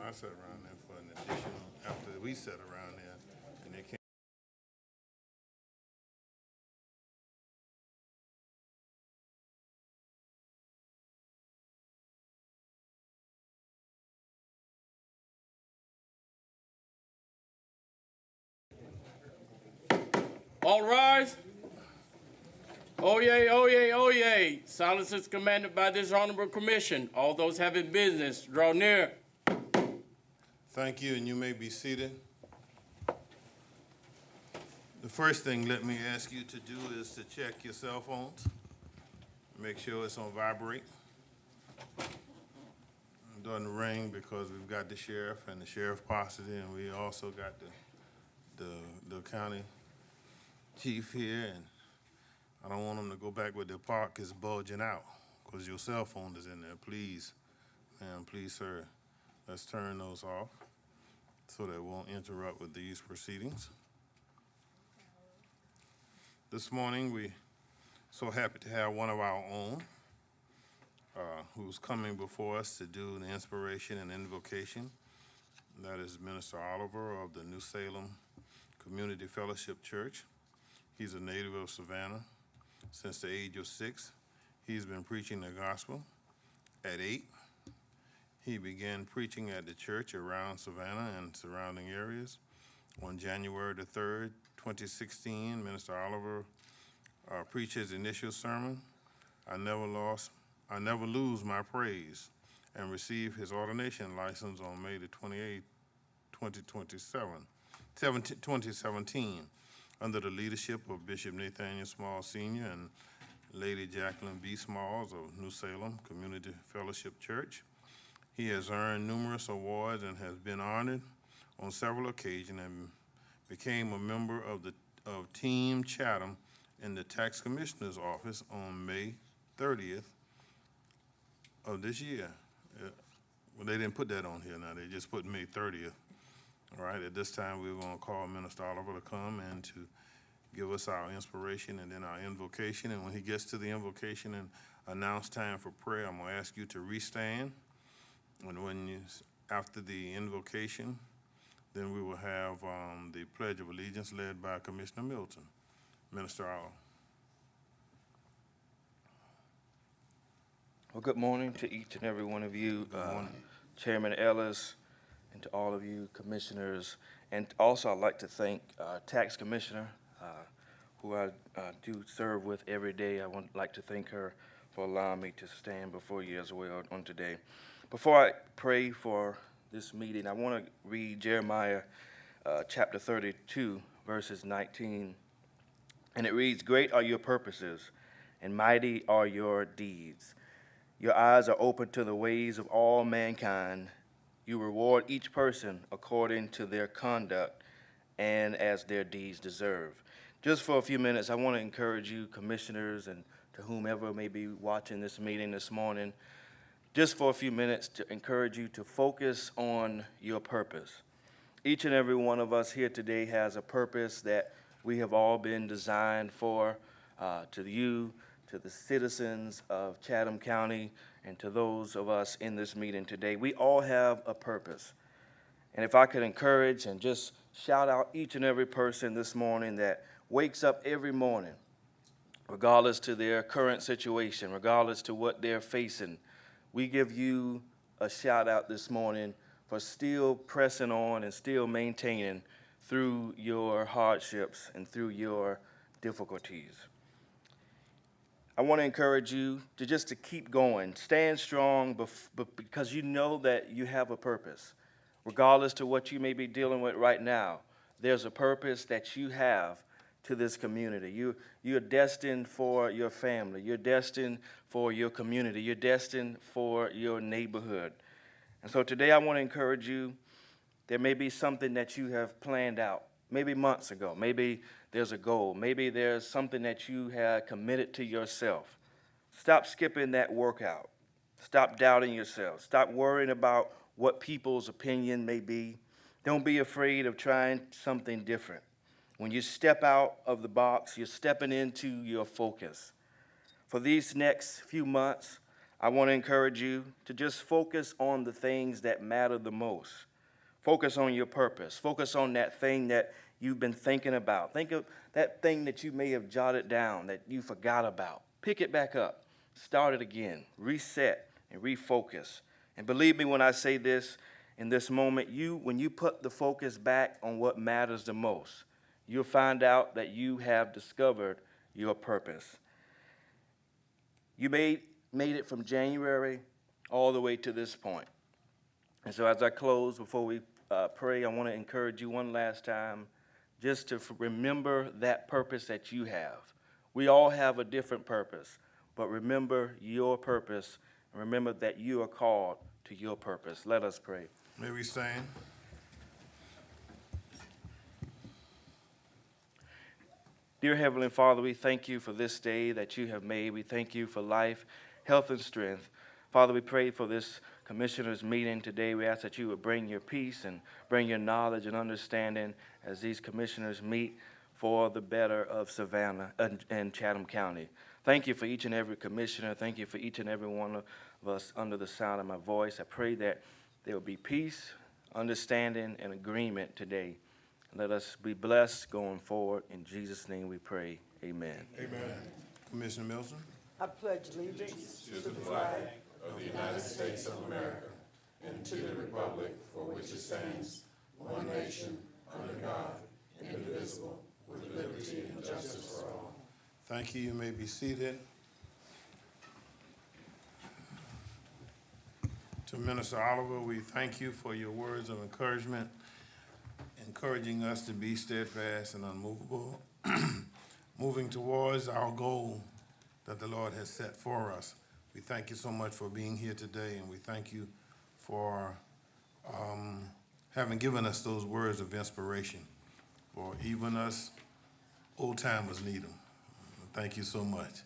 I sat around there for an additional, after we sat around there, and they came. All rise. Oyez, oyez, oyez. Silence is commanded by this honorable commission. All those having business, draw near. Thank you, and you may be seated. The first thing let me ask you to do is to check your cell phones. Make sure it's on vibrate. It doesn't ring because we've got the sheriff and the sheriff posse, and we also got the county chief here, and I don't want them to go back with their pockets bulging out because your cell phone is in there. Please, ma'am, please, sir, let's turn those off so that it won't interrupt with these proceedings. This morning, we so happy to have one of our own who's coming before us to do the inspiration and invocation. That is Minister Oliver of the New Salem Community Fellowship Church. He's a native of Savannah. Since the age of 6, he's been preaching the gospel. At 8, he began preaching at the church around Savannah and surrounding areas. On January the 3rd, 2016, Minister Oliver preached his initial sermon, I Never Lose My Praise, and received his ordination license on May the 28th, 2017, under the leadership of Bishop Nathaniel Small Sr. and Lady Jacqueline B. Smalls of New Salem Community Fellowship Church. He has earned numerous awards and has been honored on several occasions and became a member of Team Chatham in the Tax Commissioner's Office on May 30th of this year. Well, they didn't put that on here now. They just put May 30th. All right, at this time, we're going to call Minister Oliver to come and to give us our inspiration and then our invocation. And when he gets to the invocation and announce time for prayer, I'm going to ask you to restand. And after the invocation, then we will have the Pledge of Allegiance led by Commissioner Milton. Minister Oliver. Well, good morning to each and every one of you, Chairman Ellis, and to all of you commissioners. And also I'd like to thank Tax Commissioner, who I do serve with every day. I would like to thank her for allowing me to stand before you as well on today. Before I pray for this meeting, I want to read Jeremiah chapter 32, verses 19. And it reads, "Great are your purposes, and mighty are your deeds. Your eyes are open to the ways of all mankind. You reward each person according to their conduct and as their deeds deserve." Just for a few minutes, I want to encourage you, commissioners, and to whomever may be watching this meeting this morning, just for a few minutes to encourage you to focus on your purpose. Each and every one of us here today has a purpose that we have all been designed for, to you, to the citizens of Chatham County, and to those of us in this meeting today. We all have a purpose. And if I could encourage and just shout out each and every person this morning that wakes up every morning, regardless to their current situation, regardless to what they're facing, we give you a shout out this morning for still pressing on and still maintaining through your hardships and through your difficulties. I want to encourage you to just to keep going, stand strong, because you know that you have a purpose. Regardless to what you may be dealing with right now, there's a purpose that you have to this community. You're destined for your family. You're destined for your community. You're destined for your neighborhood. And so today I want to encourage you. There may be something that you have planned out, maybe months ago. Maybe there's a goal. Maybe there's something that you had committed to yourself. Stop skipping that workout. Stop doubting yourself. Stop worrying about what people's opinion may be. Don't be afraid of trying something different. When you step out of the box, you're stepping into your focus. For these next few months, I want to encourage you to just focus on the things that matter the most. Focus on your purpose. Focus on that thing that you've been thinking about. Think of that thing that you may have jotted down that you forgot about. Pick it back up. Start it again. Reset and refocus. And believe me when I say this, in this moment, when you put the focus back on what matters the most, you'll find out that you have discovered your purpose. You made it from January all the way to this point. And so as I close, before we pray, I want to encourage you one last time just to remember that purpose that you have. We all have a different purpose, but remember your purpose, and remember that you are called to your purpose. Let us pray. May we stand? Dear Heavenly Father, we thank you for this day that you have made. We thank you for life, health, and strength. Father, we pray for this commissioners' meeting today. We ask that you would bring your peace and bring your knowledge and understanding as these commissioners meet for the better of Savannah and Chatham County. Thank you for each and every commissioner. Thank you for each and every one of us under the sound of my voice. I pray that there will be peace, understanding, and agreement today. Let us be blessed going forward. In Jesus' name we pray. Amen. Amen. Commissioner Milton? I pledge allegiance to the flag of the United States of America and to the republic for which it stands, one nation, under God, indivisible, with liberty and justice for all. Thank you. You may be seated. To Minister Oliver, we thank you for your words of encouragement, encouraging us to be steadfast and unmovable, moving towards our goal that the Lord has set for us. We thank you so much for being here today, and we thank you for having given us those words of inspiration, for even us old-timers need them. Thank you so much.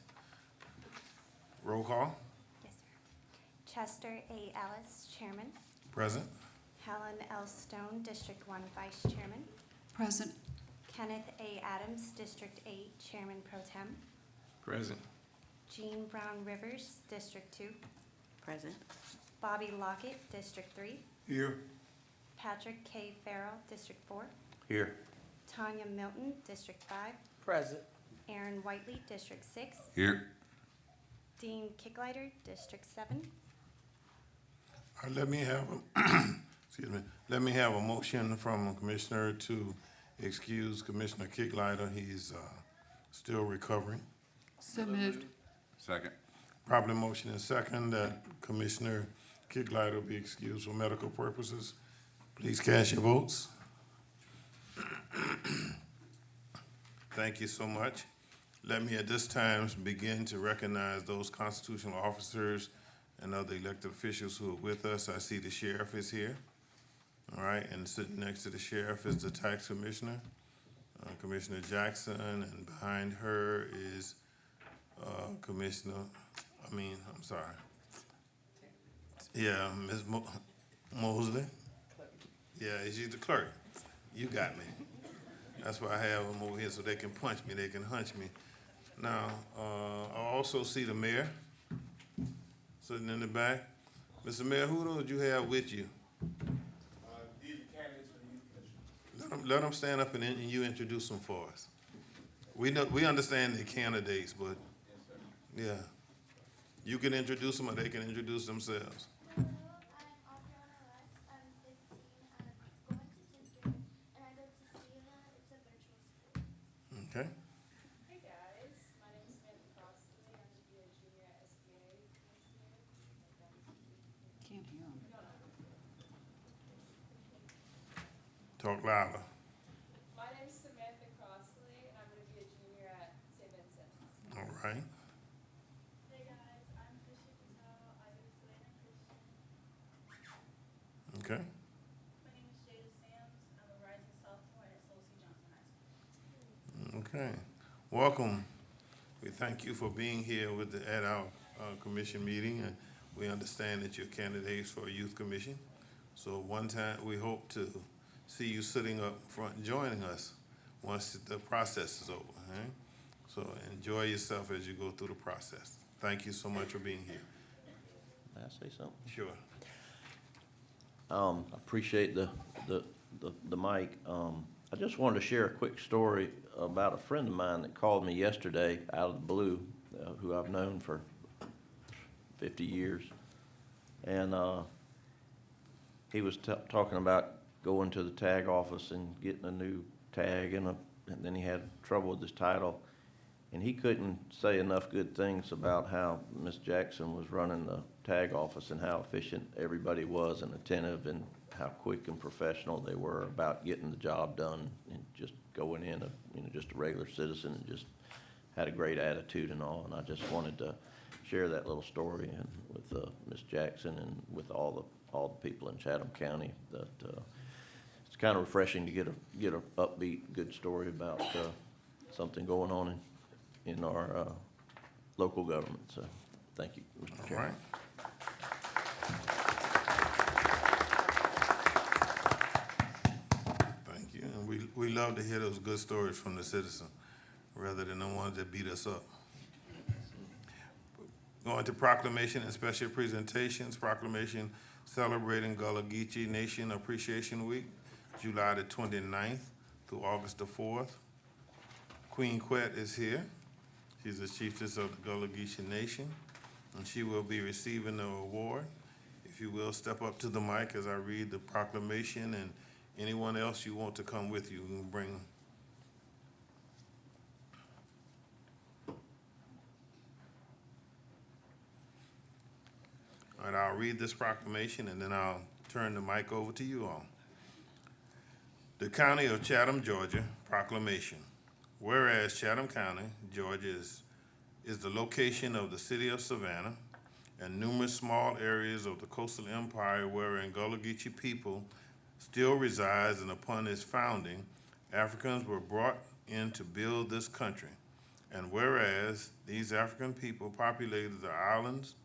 Roll call. Yes, sir. Chester A. Ellis, Chairman. Present. Helen L. Stone, District 1 Vice Chairman. Present. Kenneth A. Adams, District 8 Chairman Pro Tem. Present. Jean Brown Rivers, District 2. Present. Bobby Lockett, District 3. Here. Patrick K. Farrell, District 4. Here. Tanya Milton, District 5. Present. Aaron Whiteley, District 6. Here. Dean Kicklighter, District 7. Let me have excuse me. Let me have a motion from a commissioner to excuse Commissioner Kicklighter. He's still recovering. So moved. Second. Properly motion and second that Commissioner Kicklighter be excused for medical purposes. Please cast your votes. Thank you so much. Let me at this time begin to recognize those constitutional officers and other elected officials who are with us. I see the sheriff is here. All right, and sitting next to the sheriff is the tax commissioner, Commissioner Jackson, and behind her is Yeah, Ms. Mosley. Yeah, she's the clerk. You got me. That's why I have them over here so they can punch me, they can hunch me. Now, I also see the mayor sitting in the back. Mr. Mayor, who did you have with you? These are candidates for the youth commission. Let them stand up and you introduce them for us. We understand the candidates, but Yes, sir. yeah. You can introduce them or they can introduce themselves. Hello, I'm Adriana Lex. I'm 15. I'm going to 10th grade, and I go to SIVA. It's a virtual school. Okay. Hey guys, my name is Samantha Crossley. I'm going to be a junior at SBA next year. Can't hear them. Talk louder. My name is Samantha Crossley, and I'm going to be a junior at St. Vincent's. All right. Hey guys, I'm Krisha Patel. I go to Savannah Christian. Okay. My name is Jada Sams. I'm a rising sophomore at Solcy Johnson High School. Okay. Welcome. We thank you for being here at our commission meeting, and we understand that you're candidates for a youth commission. So one time, we hope to see you sitting up front and joining us once the process is over. Okay? So enjoy yourself as you go through the process. Thank you so much for being here. May I say something? Sure. I appreciate the mic. I just wanted to share a quick story about a friend of mine that called me yesterday out of the blue, who I've known for 50 years. And he was talking about going to the tag office and getting a new tag, and then he had trouble with his title. And he couldn't say enough good things about how Miss Jackson was running the tag office and how efficient everybody was and attentive and how quick and professional they were about getting the job done and just going in, just a regular citizen, and just had a great attitude and all. And I just wanted to share that little story and with Miss Jackson and with all the people in Chatham County. That it's kind of refreshing to get a upbeat, good story about something going on in our local government. So, thank you, Mr. All Chairman. right. Thank you. And we love to hear those good stories from the citizen rather than the ones that beat us up. Going to proclamation and special presentations. Proclamation celebrating Gullah Geechee Nation Appreciation Week, July the 29th through August the 4th. Queen Quet is here. She's the chiefess of the Gullah Geechee Nation, and she will be receiving the award. If you will, step up to the mic as I read the proclamation, and anyone else you want to come with you can bring. All right, I'll read this proclamation, and then I'll turn the mic over to you all. The County of Chatham, Georgia, proclamation. Whereas Chatham County, Georgia is the location of the city of Savannah and numerous small areas of the coastal empire wherein Gullah Geechee people still resides, and upon its founding, Africans were brought in to build this country. And whereas these African people populated the islands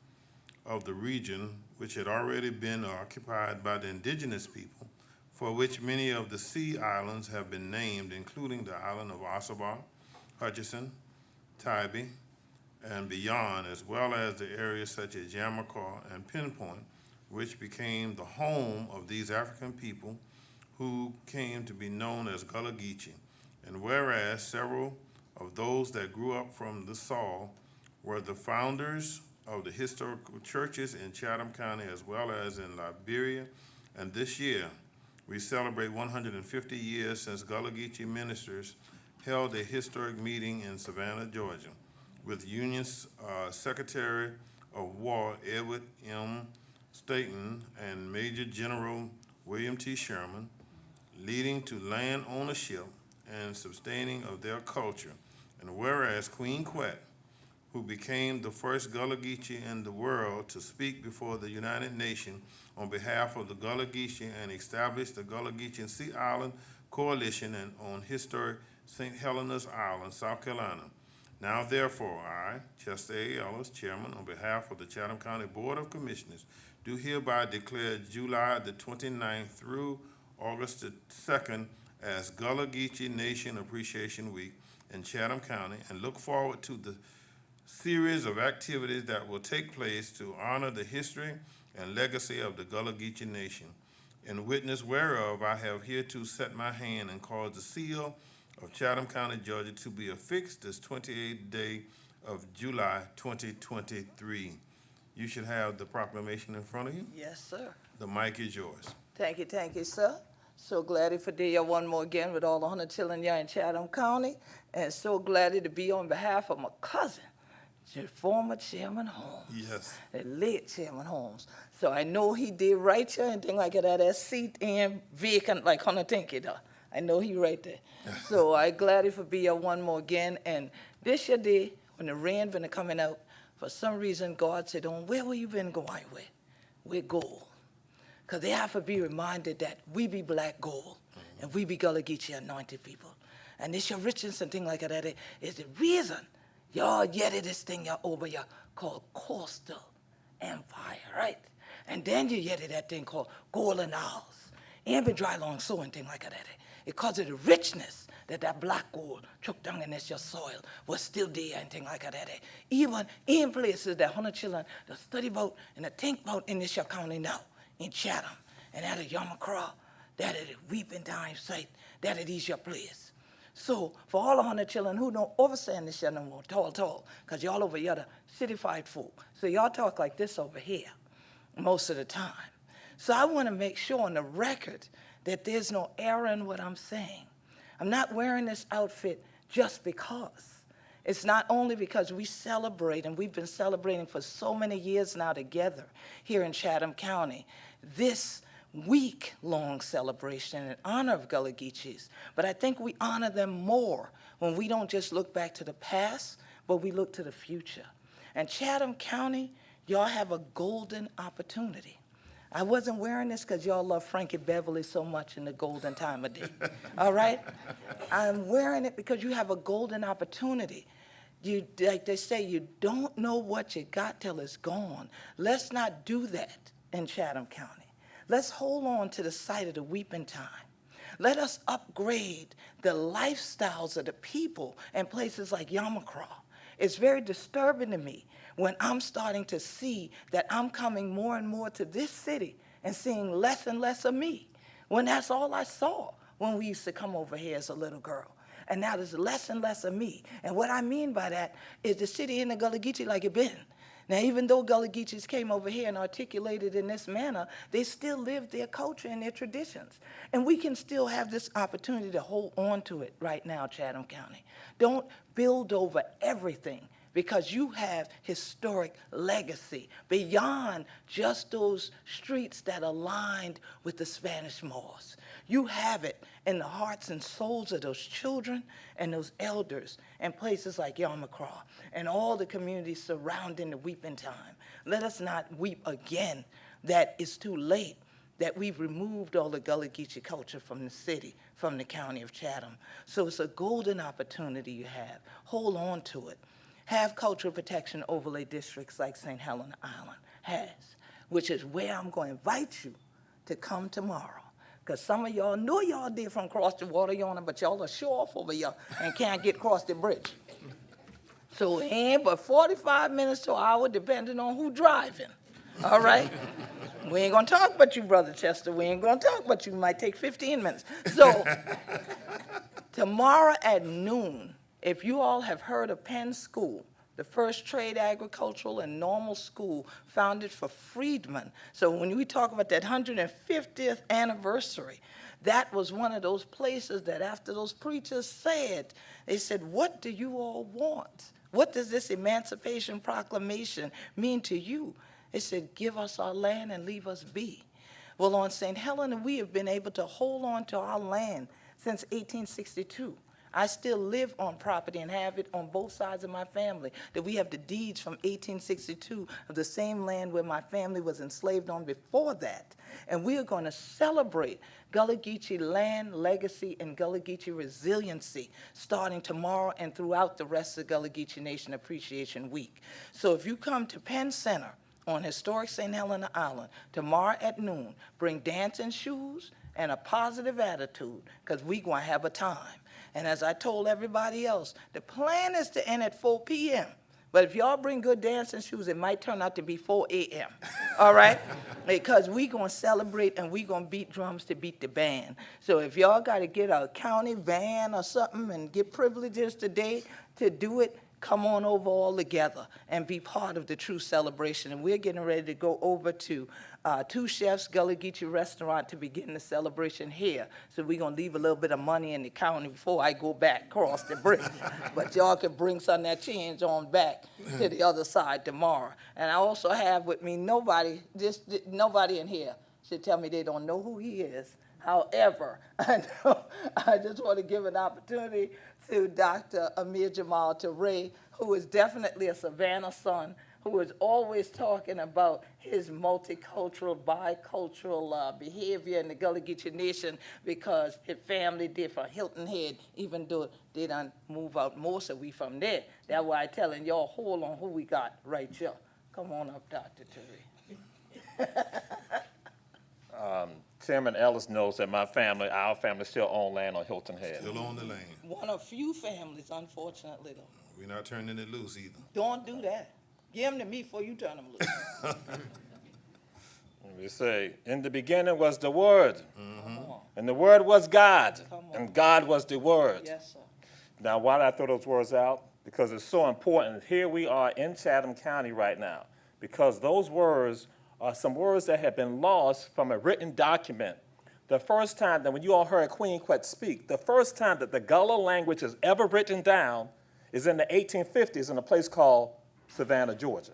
of the region which had already been occupied by the indigenous people, for which many of the sea islands have been named, including the island of Ossabaw, Hutchinson, Tybee, and beyond, as well as the areas such as Yamacaw and Pinpoint, which became the home of these African people who came to be known as Gullah Geechee. And whereas several of those that grew up from the Saul were the founders of the historical churches in Chatham County as well as in Liberia, and this year, we celebrate 150 years since Gullah Geechee ministers held a historic meeting in Savannah, Georgia, with Union Secretary of War Edward M. Staton and Major General William T. Sherman, leading to land ownership and sustaining of their culture. And whereas Queen Quet, who became the first Gullah Geechee in the world to speak before the United Nations on behalf of the Gullah Geechee and established the Gullah Geechee Sea Island Coalition and on historic St. Helena's Island, South Carolina. Now therefore, I, Chester A. Ellis, Chairman, on behalf of the Chatham County Board of Commissioners, do hereby declare July the 29th through August the 2nd as Gullah Geechee Nation Appreciation Week in Chatham County, and look forward to the series of activities that will take place to honor the history and legacy of the Gullah Geechee Nation. In witness whereof, I have hereto set my hand and caused the seal of Chatham County, Georgia to be affixed this 28th day of July 2023. You should have the proclamation in front of you. Yes, sir. The mic is yours. Thank you, sir. So glad to be here one more again with all the 100 children here in Chatham County, and so glad to be on behalf of my cousin, former Chairman Holmes. Yes. The late Chairman Holmes. So I know he did right here and things like that seat in vacant like on the tinky though. I know he right there. So I glad to be here one more again. And this year day, when the rain been coming out, for some reason God said, where will you been going with? With gold. Because they have to be reminded that we be black gold and we be Gullah Geechee anointed people. And this your riches and things like that is the reason y'all yet this thing over here called coastal empire, right? And then you yet that thing called golden hours. And be dry long so and thing like that. because of the richness that black gold took down in this your soil was still there and things like that. Even in places that 100 children that study about and that think about in this your county now, in Chatham, and that is Yamacraw, that is Weeping Time site, that is your place. So for all 100 children who don't overstand this year no more, tall, because y'all over here the city-fied folk. So y'all talk like this over here most of the time. So I want to make sure on the record that there's no error in what I'm saying. I'm not wearing this outfit just because. It's not only because we celebrate, and we've been celebrating for so many years now together here in Chatham County, this week-long celebration in honor of Gullah Geechees. But I think we honor them more when we don't just look back to the past, but we look to the future. And Chatham County, y'all have a golden opportunity. I wasn't wearing this because y'all love Frankie Beverly so much in the golden time of day, all right? I'm wearing it because you have a golden opportunity. You, like they say, you don't know what you got till it's gone. Let's not do that in Chatham County. Let's hold on to the site of the Weeping Time. Let us upgrade the lifestyles of the people in places like Yamacraw. It's very disturbing to me when I'm starting to see that I'm coming more and more to this city and seeing less and less of me, when that's all I saw when we used to come over here as a little girl. And now there's less and less of me. And what I mean by that is the city in the Gullah Geechee like it been. Now, even though Gullah Geechees came over here and articulated in this manner, they still live their culture and their traditions. And we can still have this opportunity to hold on to it right now, Chatham County. Don't build over everything because you have historic legacy beyond just those streets that are lined with the Spanish Moors. You have it in the hearts and souls of those children and those elders in places like Yamacraw and all the communities surrounding the Weeping Time. Let us not weep again that it's too late, that we've removed all the Gullah Geechee culture from the city, from the county of Chatham. So it's a golden opportunity you have. Hold on to it. Have cultural protection overlay districts like St. Helena Island has, which is where I'm going to invite you to come tomorrow. Because some of y'all know y'all did from across the water yonder, but y'all are sure off over here and can't get across the bridge. So it ain't but 45 minutes to an hour, depending on who driving, all right? We ain't gonna talk about you, Brother Chester. We ain't gonna talk about you. It might take 15 minutes. So tomorrow at noon, if you all have heard of Penn School, the first trade, agricultural, and normal school founded for freedmen. So when we talk about that 150th anniversary, that was one of those places that after those preachers said, they said, what do you all want? What does this Emancipation Proclamation mean to you? They said, give us our land and leave us be. Well, on St. Helena, we have been able to hold on to our land since 1862. I still live on property and have it on both sides of my family, that we have the deeds from 1862 of the same land where my family was enslaved on before that. And we are going to celebrate Gullah Geechee land, legacy, and Gullah Geechee resiliency starting tomorrow and throughout the rest of Gullah Geechee Nation Appreciation Week. So if you come to Penn Center on historic St. Helena Island tomorrow at noon, bring dancing shoes and a positive attitude, because we're going to have a time. And as I told everybody else, the plan is to end at 4 p.m. But if y'all bring good dancing shoes, it might turn out to be 4 a.m., all right? Because we're going to celebrate and we're going to beat drums to beat the band. So if y'all got to get a county van or something and get privileges today to do it, come on over all together and be part of the true celebration. And we're getting ready to go over to Two Chefs Gullah Geechee Restaurant to begin the celebration here. So we're going to leave a little bit of money in the county before I go back across the bridge. But y'all can bring some of that change on back to the other side tomorrow. And I also have with me nobody in here should tell me they don't know who he is. However, I just want to give an opportunity to Dr. Amir Jamal Ture, who is definitely a Savannah son, who is always talking about his multicultural, bicultural behavior in the Gullah Geechee Nation, because his family did from Hilton Head, even though they done move out most of we from there. That's why I'm telling y'all, hold on who we got right here. Come on up, Dr. Ture. Chairman Ellis knows that our family still own land on Hilton Head. Still on the lane. One of few families, unfortunately, though. We're not turning it loose either. Don't do that. Give them to me before you turn them loose. We say, in the beginning was the Word, Come on. and the Word was God, Come on. and God was the Word. Yes, sir. Now, why did I throw those words out? Because it's so important. Here we are in Chatham County right now, because those words are some words that have been lost from a written document. The first time that when you all heard Queen Quet speak, the first time that the Gullah language is ever written down is in the 1850s in a place called Savannah, Georgia,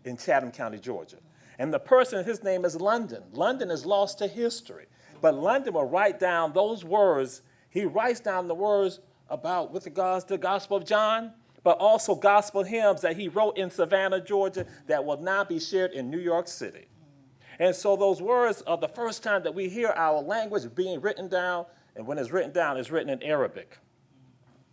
in Chatham County, Georgia. And the person, his name is London. London is lost to history. But London will write down those words. He writes down the words about, with regards to the Gospel of John, but also gospel hymns that he wrote in Savannah, Georgia, that will now be shared in New York City. And so those words are the first time that we hear our language being written down, and when it's written down, it's written in Arabic.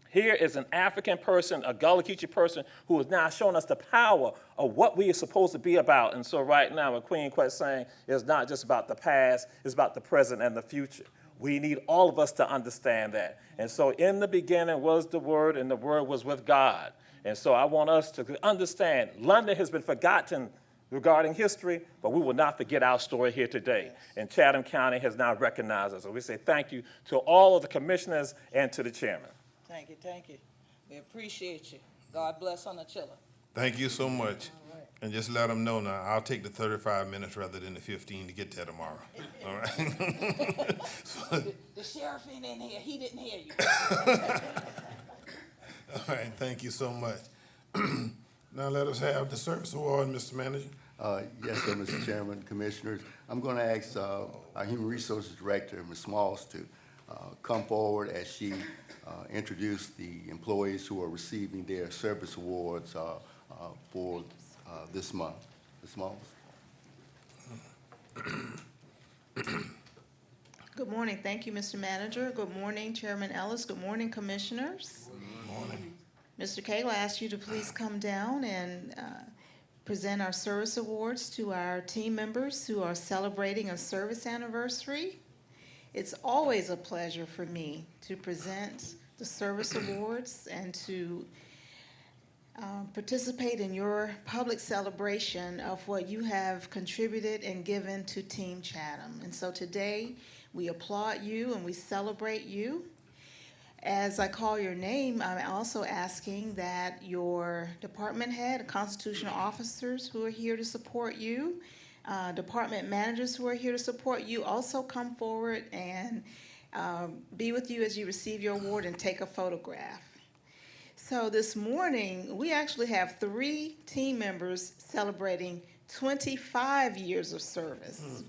Here is an African person, a Gullah Geechee person, who is now showing us the power of what we are supposed to be about. And so right now, what Queen Quet's saying is not just about the past, it's about the present and the future. We need all of us to understand that. And so in the beginning was the Word, and the Word was with God. And so I want us to understand, London has been forgotten regarding history, but we will not forget our story here today. And Chatham County has now recognized us. So we say thank you to all of the commissioners and to the chairman. Thank you, thank you. We appreciate you. God bless on the chiller. Thank you so much. All right. And just let them know now, I'll take the 35 minutes rather than the 15 to get there tomorrow. All right? The sheriff ain't in here. He didn't hear you. All right, thank you so much. Now let us have the service award, Mr. Manager. Yes, sir, Mr. Chairman, Commissioners. I'm going to ask our Human Resources Director, Ms. Smalls, to come forward as she introduce the employees who are receiving their service awards for this month. Ms. Smalls. Good morning. Thank you, Mr. Manager. Good morning, Chairman Ellis. Good morning, Commissioners. Good morning. Mr. Kayla, I ask you to please come down and present our service awards to our team members who are celebrating a service anniversary. It's always a pleasure for me to present the service awards and to participate in your public celebration of what you have contributed and given to Team Chatham. And so today, we applaud you and we celebrate you. As I call your name, I'm also asking that your department head, constitutional officers who are here to support you, department managers who are here to support you, also come forward and be with you as you receive your award and take a photograph. So this morning, we actually have 3 team members celebrating 25 years of service.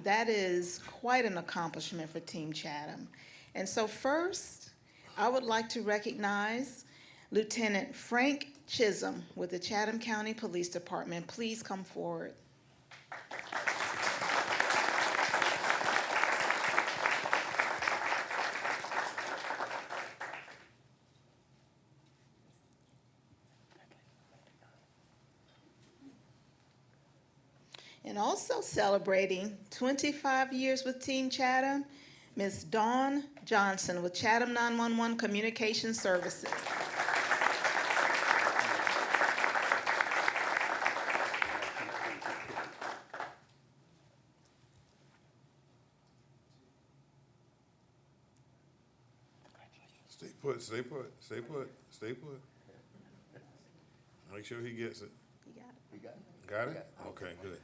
That is quite an accomplishment for Team Chatham. And so first, I would like to recognize Lieutenant Frank Chisholm with the Chatham County Police Department. Please come forward. And also celebrating 25 years with Team Chatham, Ms. Dawn Johnson with Chatham 911 Communication Services. Stay put, stay put, stay put, stay put. Make sure he gets it. You got it. We got it. Got it? Okay, good.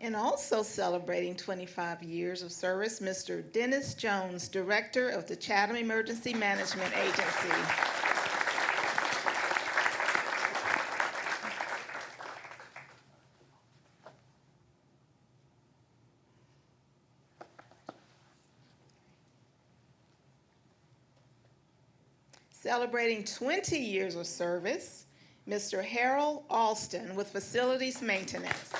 And also celebrating 25 years of service, Mr. Dennis Jones, Director of the Chatham Emergency Management Agency. Celebrating 20 years of service, Mr. Harold Alston with Facilities Maintenance.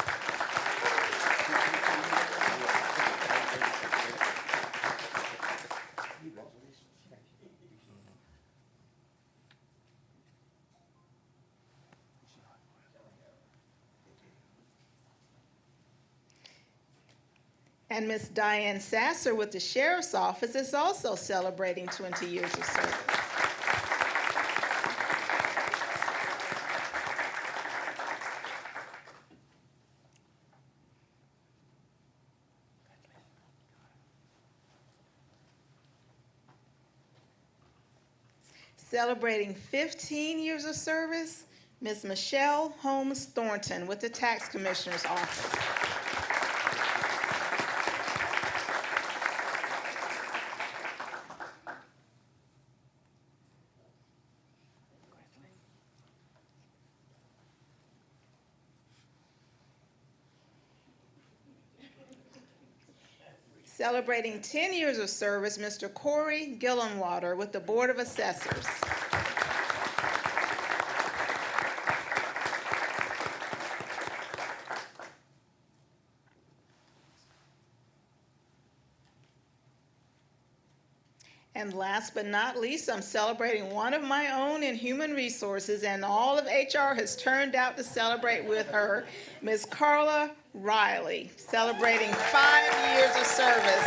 And Miss Diane Sasser with the Sheriff's Office is also celebrating 20 years of service. Celebrating 15 years of service, Ms. Michelle Holmes Thornton with the Tax Commissioner's Office. Celebrating 10 years of service, Mr. Corey Gillenwater with the Board of Assessors. And last but not least, I'm celebrating one of my own in human resources, and all of HR has turned out to celebrate with her, Ms. Carla Riley, celebrating 5 years of service.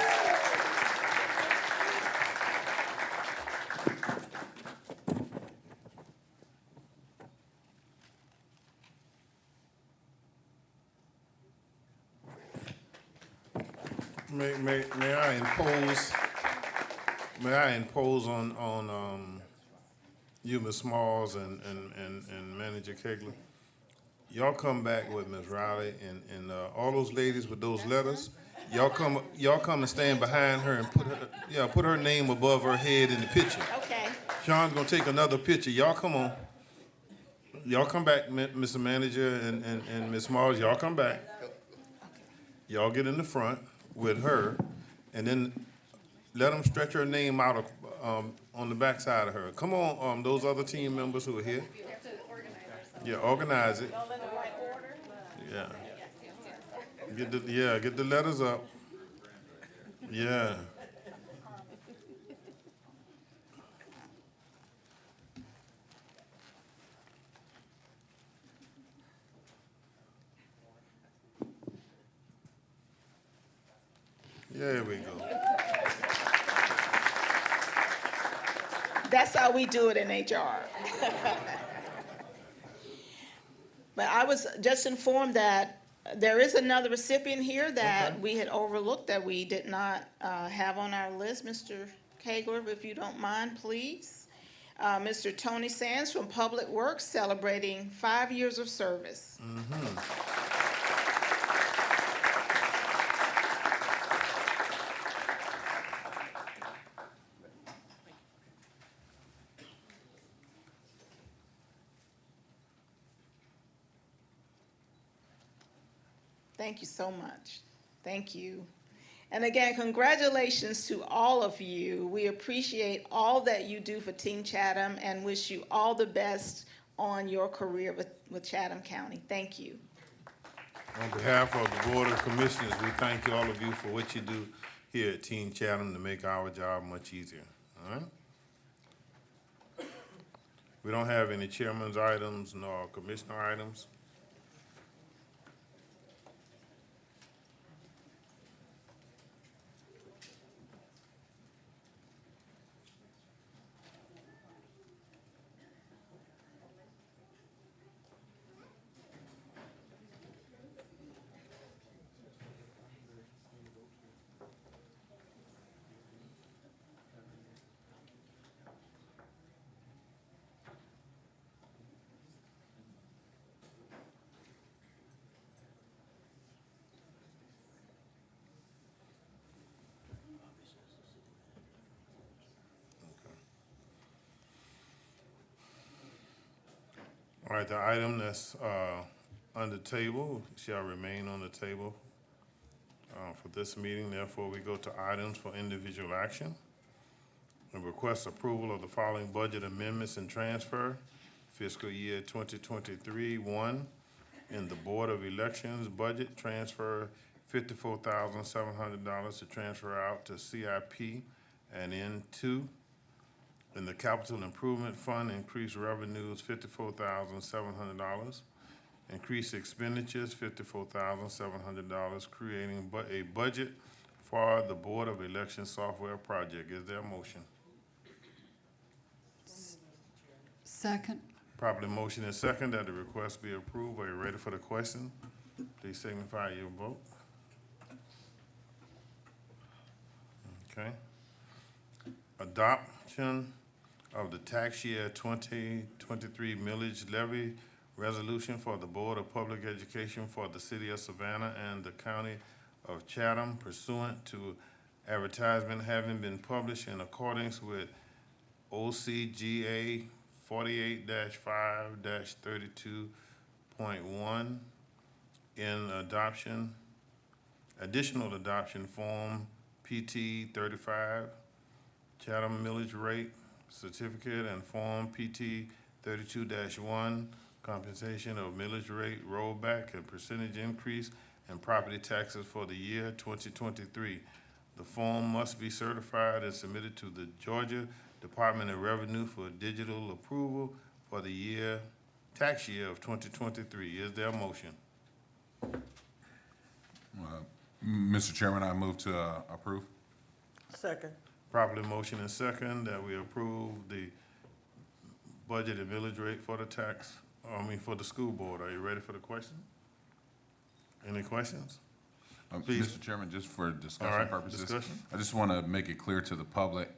May I impose on you, Ms. Smalls, and Manager Kegler? Y'all come back with Ms. Riley and all those ladies with those letters. Y'all come and stand behind her and put her name above her head in the picture. Okay. Sean's gonna take another picture. Y'all come on. Y'all come back, Mr. Manager and Ms. Smalls. Y'all come back. Y'all get in the front with her, and then let them stretch her name out on the back side of her. Come on, those other team members who are here. We have to organize ourselves. Yeah, organize it. Yeah. Get the letters up. Yeah. There we go. That's how we do it in HR. But I was just informed that there is another recipient here that we had overlooked that we did not have on our list. Mr. Kegler, if you don't mind, please. Mr. Tony Sands from Public Works celebrating 5 years of service. Thank you so much. Thank you. And again, congratulations to all of you. We appreciate all that you do for Team Chatham and wish you all the best on your career with Chatham County. Thank you. On behalf of the Board of Commissioners, we thank all of you for what you do here at Team Chatham to make our job much easier. All right? We don't have any chairman's items nor commissioner items. All right, the item that's on the table shall remain on the table for this meeting. Therefore, we go to items for individual action. And request approval of the following budget amendments and transfer. Fiscal year 2023, 1, in the Board of Elections budget, transfer $54,700 to transfer out to CIP, and in 2, in the Capital Improvement Fund, increase revenues $54,700, increase expenditures $54,700, creating a budget for the Board of Election Software Project. Is there a motion? Second. Properly motion and second that the request be approved. Are you ready for the question? Please signify your vote. Okay. Adoption of the tax year 2023 millage levy resolution for the Board of Public Education for the City of Savannah and the County of Chatham pursuant to advertisement having been published in accordance with OCGA 48-5-32.1 in additional adoption form PT 35, Chatham millage rate certificate, and form PT 32-1, compensation of millage rate rollback and percentage increase in property taxes for the year 2023. The form must be certified and submitted to the Georgia Department of Revenue for digital approval for the tax year of 2023. Is there a motion? Mr. Chairman, I move to approve. Second. Properly motion and second that we approve the budget and millage rate for the for the school board. Are you ready for the question? Any questions? Please. Mr. Chairman, just for All discussion right, purposes, discussion. I just want to make it clear to the public,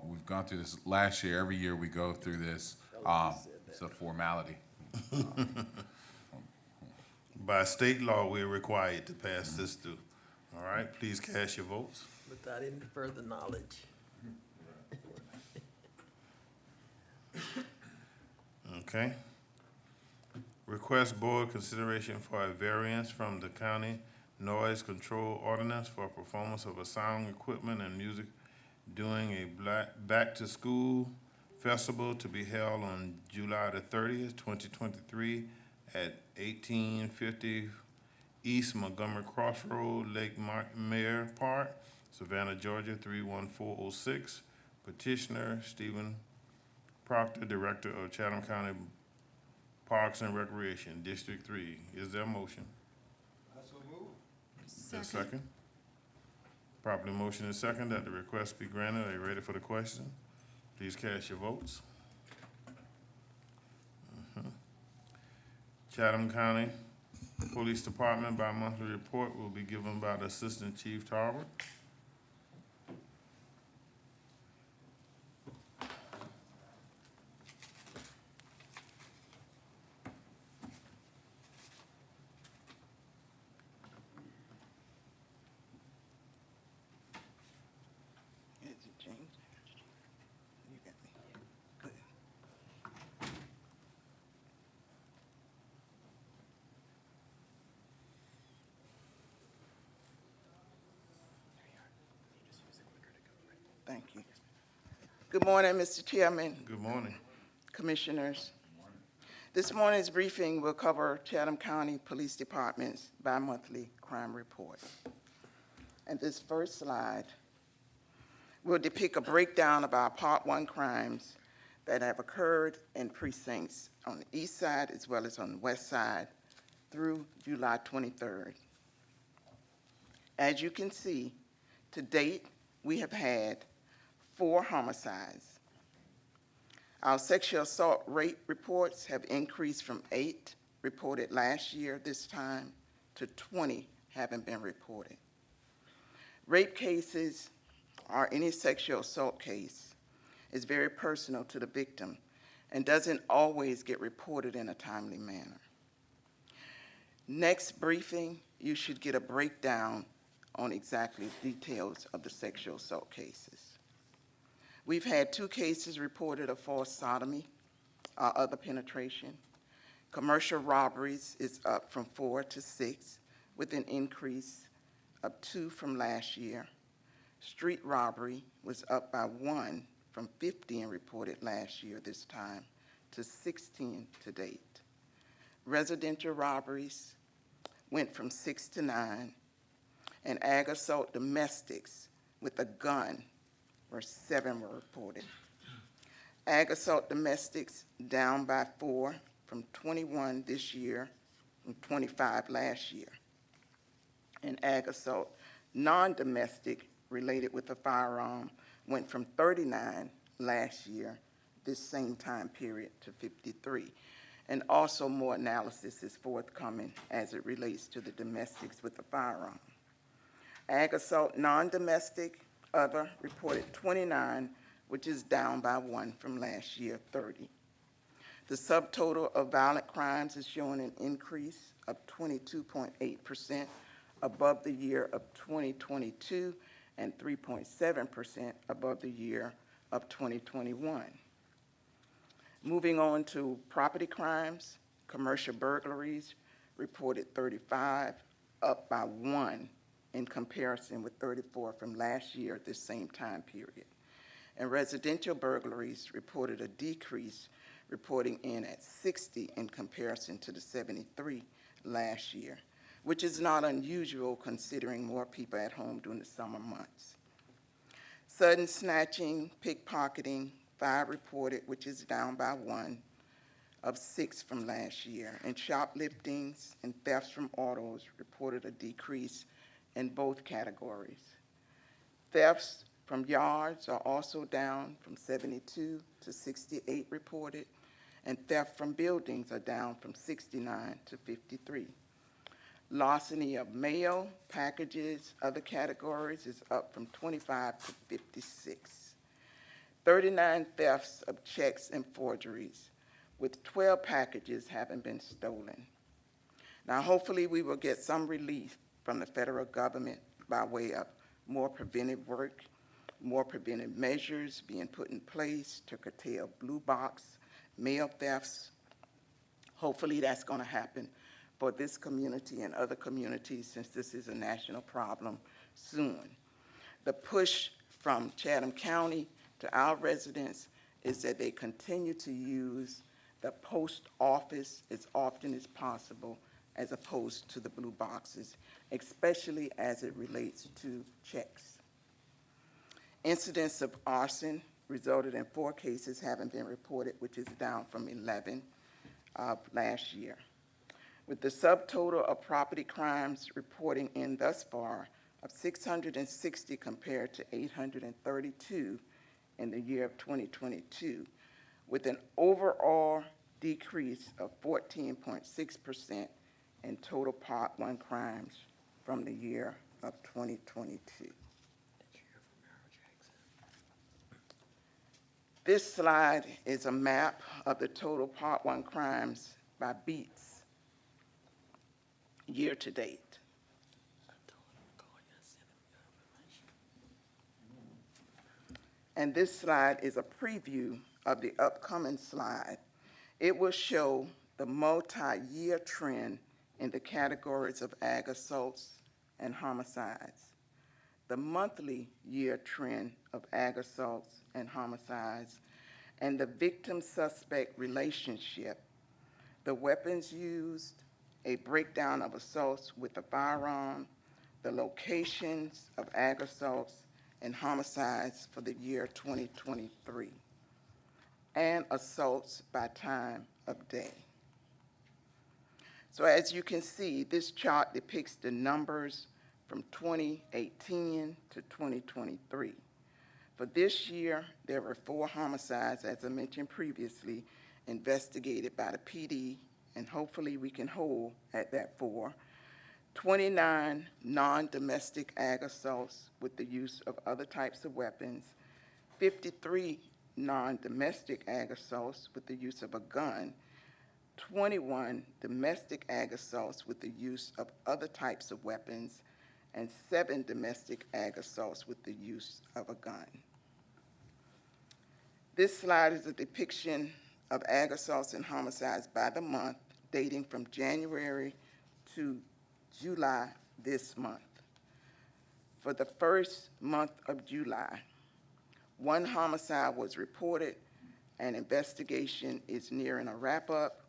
we've gone through this last year. Every year we go through this. It's a formality. By state law, we're required to pass this through. All right, please cast your votes. Without any further knowledge. Okay. Request board consideration for a variance from the county noise control ordinance for performance of a sound equipment and music during a back-to-school festival to be held on July the 30th, 2023 at 1850 East Montgomery Crossroad, Lake Mare Park, Savannah, Georgia, 31406. Petitioner, Stephen Proctor, Director of Chatham County Parks and Recreation, District 3. Is there a motion? Is there a second? Properly motion and second that the request be granted. Are you ready for the question? Please cast your votes. Chatham County Police Department bi-monthly report will be given by the Assistant Chief Tarbert. Thank you. Good morning, Mr. Chairman, Good morning. Commissioners. This morning's briefing will cover Chatham County Police Department's bi-monthly crime report. And this first slide will depict a breakdown of our Part 1 crimes that have occurred in precincts on the east side as well as on the west side through July 23rd. As you can see, to date, we have had 4 homicides. Our sexual assault rate reports have increased from 8 reported last year this time to 20 haven't been reported. Rape cases or any sexual assault case is very personal to the victim and doesn't always get reported in a timely manner. Next briefing, you should get a breakdown on exactly details of the sexual assault cases. We've had 2 cases reported of forced sodomy or other penetration. Commercial robberies is up from 4 to 6 with an increase of 2 from last year. Street robbery was up by 1 from 15 reported last year this time to 16 to date. Residential robberies went from 6 to 9, and ag assault domestics with a gun where 7 were reported. Ag assault domestics down by 4 from 21 this year from 25 last year. And ag assault non-domestic related with a firearm went from 39 last year, this same time period, to 53. And also more analysis is forthcoming as it relates to the domestics with the firearm. Ag assault non-domestic other reported 29, which is down by 1 from last year, 30. The subtotal of violent crimes is showing an increase of 22.8% above the year of 2022 and 3.7% above the year of 2021. Moving on to property crimes, commercial burglaries reported 35, up by 1 in comparison with 34 from last year at this same time period. And residential burglaries reported a decrease, reporting in at 60 in comparison to the 73 last year, which is not unusual considering more people at home during the summer months. Sudden snatching, pickpocketing, 5 reported, which is down by 1 of 6 from last year. And shopliftings and thefts from autos reported a decrease in both categories. Thefts from yards are also down from 72 to 68 reported, and theft from buildings are down from 69 to 53. Larceny of mail, packages, other categories is up from 25 to 56. 39 thefts of checks and forgeries, with 12 packages having been stolen. Now, hopefully we will get some relief from the federal government by way of more preventive work, more preventive measures being put in place to curtail blue box mail thefts. Hopefully that's going to happen for this community and other communities, since this is a national problem soon. The push from Chatham County to our residents is that they continue to use the post office as often as possible, as opposed to the blue boxes, especially as it relates to checks. Incidents of arson resulted in 4 cases having been reported, which is down from 11 last year. With the subtotal of property crimes reporting in thus far of 660 compared to 832 in the year of 2022, with an overall decrease of 14.6% in total Part 1 crimes from the year of 2022. This slide is a map of the total Part 1 crimes by beats year to date. And this slide is a preview of the upcoming slide. It will show the multi-year trend in the categories of ag assaults and homicides, the monthly year trend of ag assaults and homicides, and the victim-suspect relationship, the weapons used, a breakdown of assaults with a firearm, the locations of ag assaults and homicides for the year 2023, and assaults by time of day. So as you can see, this chart depicts the numbers from 2018 to 2023. For this year, there were 4 homicides, as I mentioned previously, investigated by the PD, and hopefully we can hold at that 4. 29 non-domestic ag assaults with the use of other types of weapons, 53 non-domestic ag assaults with the use of a gun, 21 domestic ag assaults with the use of other types of weapons, and 7 domestic ag assaults with the use of a gun. This slide is a depiction of ag assaults and homicides by the month, dating from January to July this month. For the first month of July, 1 homicide was reported, and investigation is nearing a wrap-up,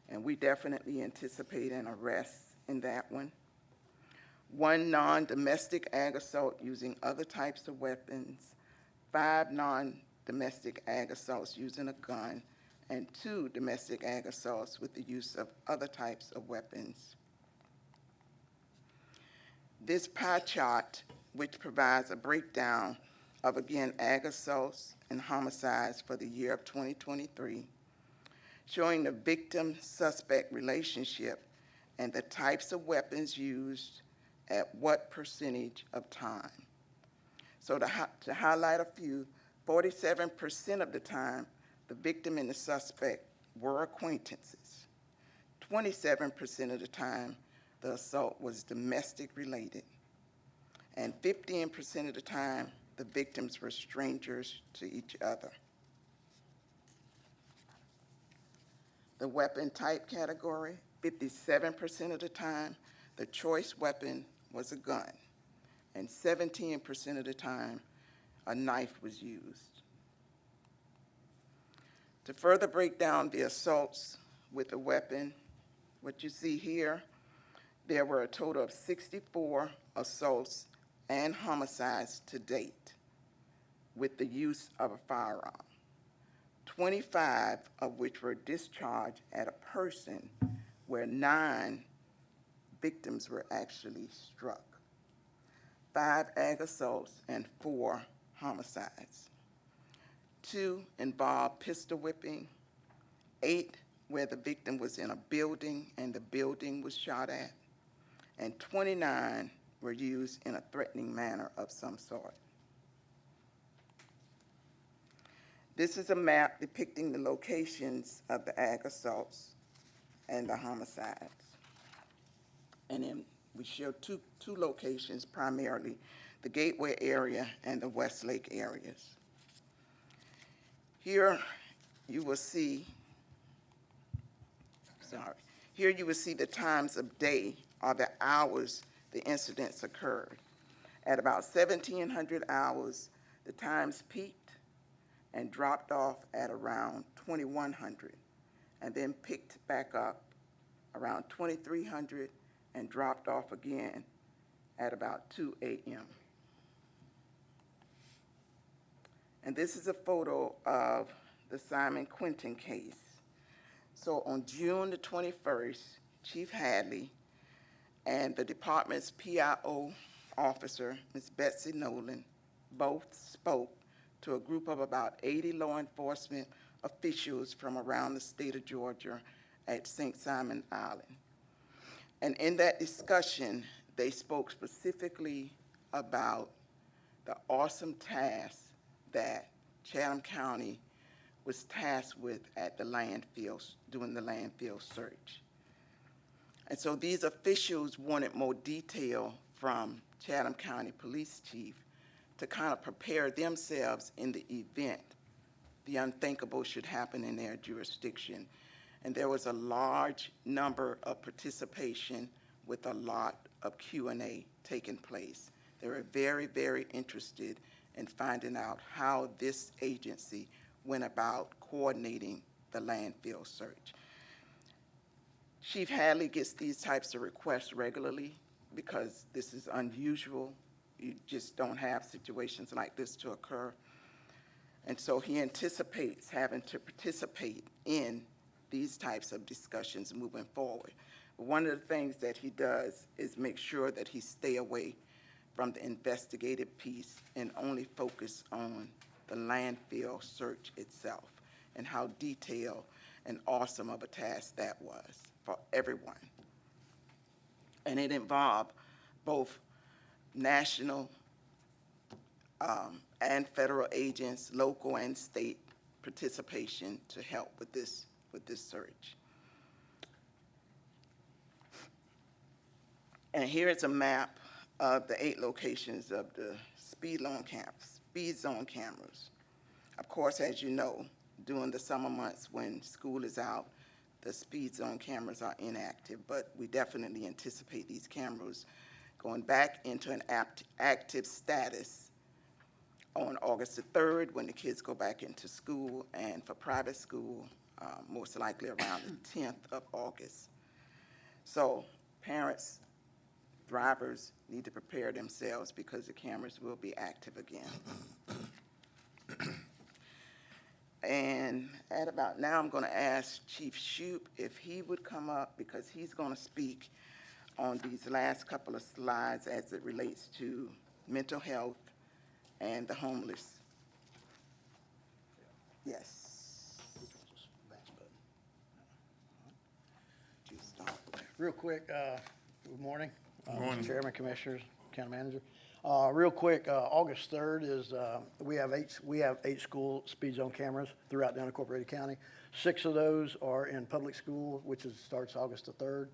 and we definitely anticipate an arrest in that one. 1 non-domestic ag assault using other types of weapons, 5 non-domestic ag assaults using a gun, and 2 domestic ag assaults with the use of other types of weapons. This pie chart which provides a breakdown of, again, ag assaults and homicides for the year of 2023, showing the victim-suspect relationship and the types of weapons used at what percentage of time. So to highlight a few, 47% of the time, the victim and the suspect were acquaintances. 27% of the time, the assault was domestic related. And 15% of the time, the victims were strangers to each other. The weapon type category, 57% of the time, the choice weapon was a gun, and 17% of the time, a knife was used. To further break down the assaults with a weapon, what you see here, there were a total of 64 assaults and homicides to date with the use of a firearm, 25 of which were discharged at a person, where 9 victims were actually struck, 5 ag assaults and 4 homicides. 2 involved pistol whipping, 8 where the victim was in a building and the building was shot at, and 29 were used in a threatening manner of some sort. This is a map depicting the locations of the ag assaults and the homicides. And then we show two locations primarily, the Gateway area and the Westlake areas. Here you will see the times of day or the hours the incidents occurred. At about 1700 hours, the times peaked and dropped off at around 2100, and then picked back up around 2300 and dropped off again at about 2 a.m. And this is a photo of the Simon Quinton case. So on June the 21st, Chief Hadley and the department's PIO officer, Ms. Betsy Nolan, both spoke to a group of about 80 law enforcement officials from around the state of Georgia at St. Simon Island. And in that discussion, they spoke specifically about the awesome task that Chatham County was tasked with at the landfills, doing the landfill search. And so these officials wanted more detail from Chatham County Police Chief to kind of prepare themselves in the event the unthinkable should happen in their jurisdiction. And there was a large number of participation with a lot of Q&A taking place. They were very, very interested in finding out how this agency went about coordinating the landfill search. Chief Hadley gets these types of requests regularly because this is unusual. You just don't have situations like this to occur. And so he anticipates having to participate in these types of discussions moving forward. But one of the things that he does is make sure that he stay away from the investigative piece and only focus on the landfill search itself and how detailed and awesome of a task that was for everyone. And it involved both national and federal agents, local and state participation to help with this search. And here is a map of the 8 locations of the speed zone cameras. Of course, as you know, during the summer months when school is out, the speed zone cameras are inactive, but we definitely anticipate these cameras going back into an active status on August the 3rd when the kids go back into school, and for private school, most likely around the 10th of August. So parents, drivers need to prepare themselves because the cameras will be active again. And at about now, I'm going to ask Chief Shoup if he would come up because he's going to speak on these last couple of slides as it relates to mental health, and the homeless. Yes. You start. Real quick, good morning. Good morning. Mr. Chairman, Commissioners, County Manager. Real quick, August 3rd is, we have eight school speed zone cameras throughout the unincorporated county. 6 of those are in public school, which starts August the 3rd.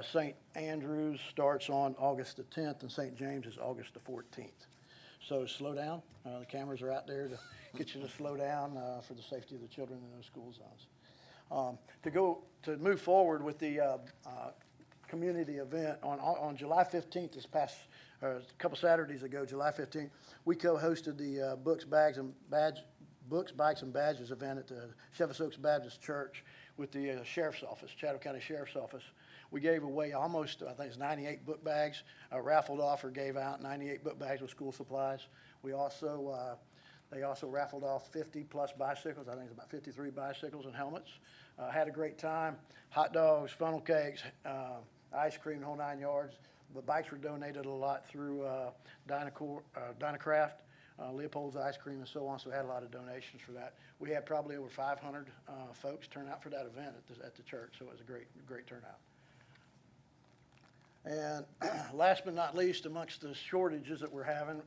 St. Andrews starts on August the 10th, and St. James is August the 14th. So slow down. The cameras are out there to get you to slow down for the safety of the children in those school zones. To move forward with the community event on July 15th, a couple Saturdays ago, July 15th, we co-hosted the Books, Bikes, and Badges event at the Chevis Oaks Baptist Church with the Sheriff's Office, Chatham County Sheriff's Office. We gave away almost, I think it's 98 book bags, raffled off or gave out 98 book bags with school supplies. We also, they also raffled off 50 plus bicycles. I think it's about 53 bicycles and helmets. Had a great time. Hot dogs, funnel cakes, ice cream, the whole 9 yards. The bikes were donated a lot through Dynacraft, Leopold's Ice Cream, and so on. So we had a lot of donations for that. We had probably over 500 folks turn out for that event at the church. So it was a great turnout. And last but not least, amongst the shortages that we're having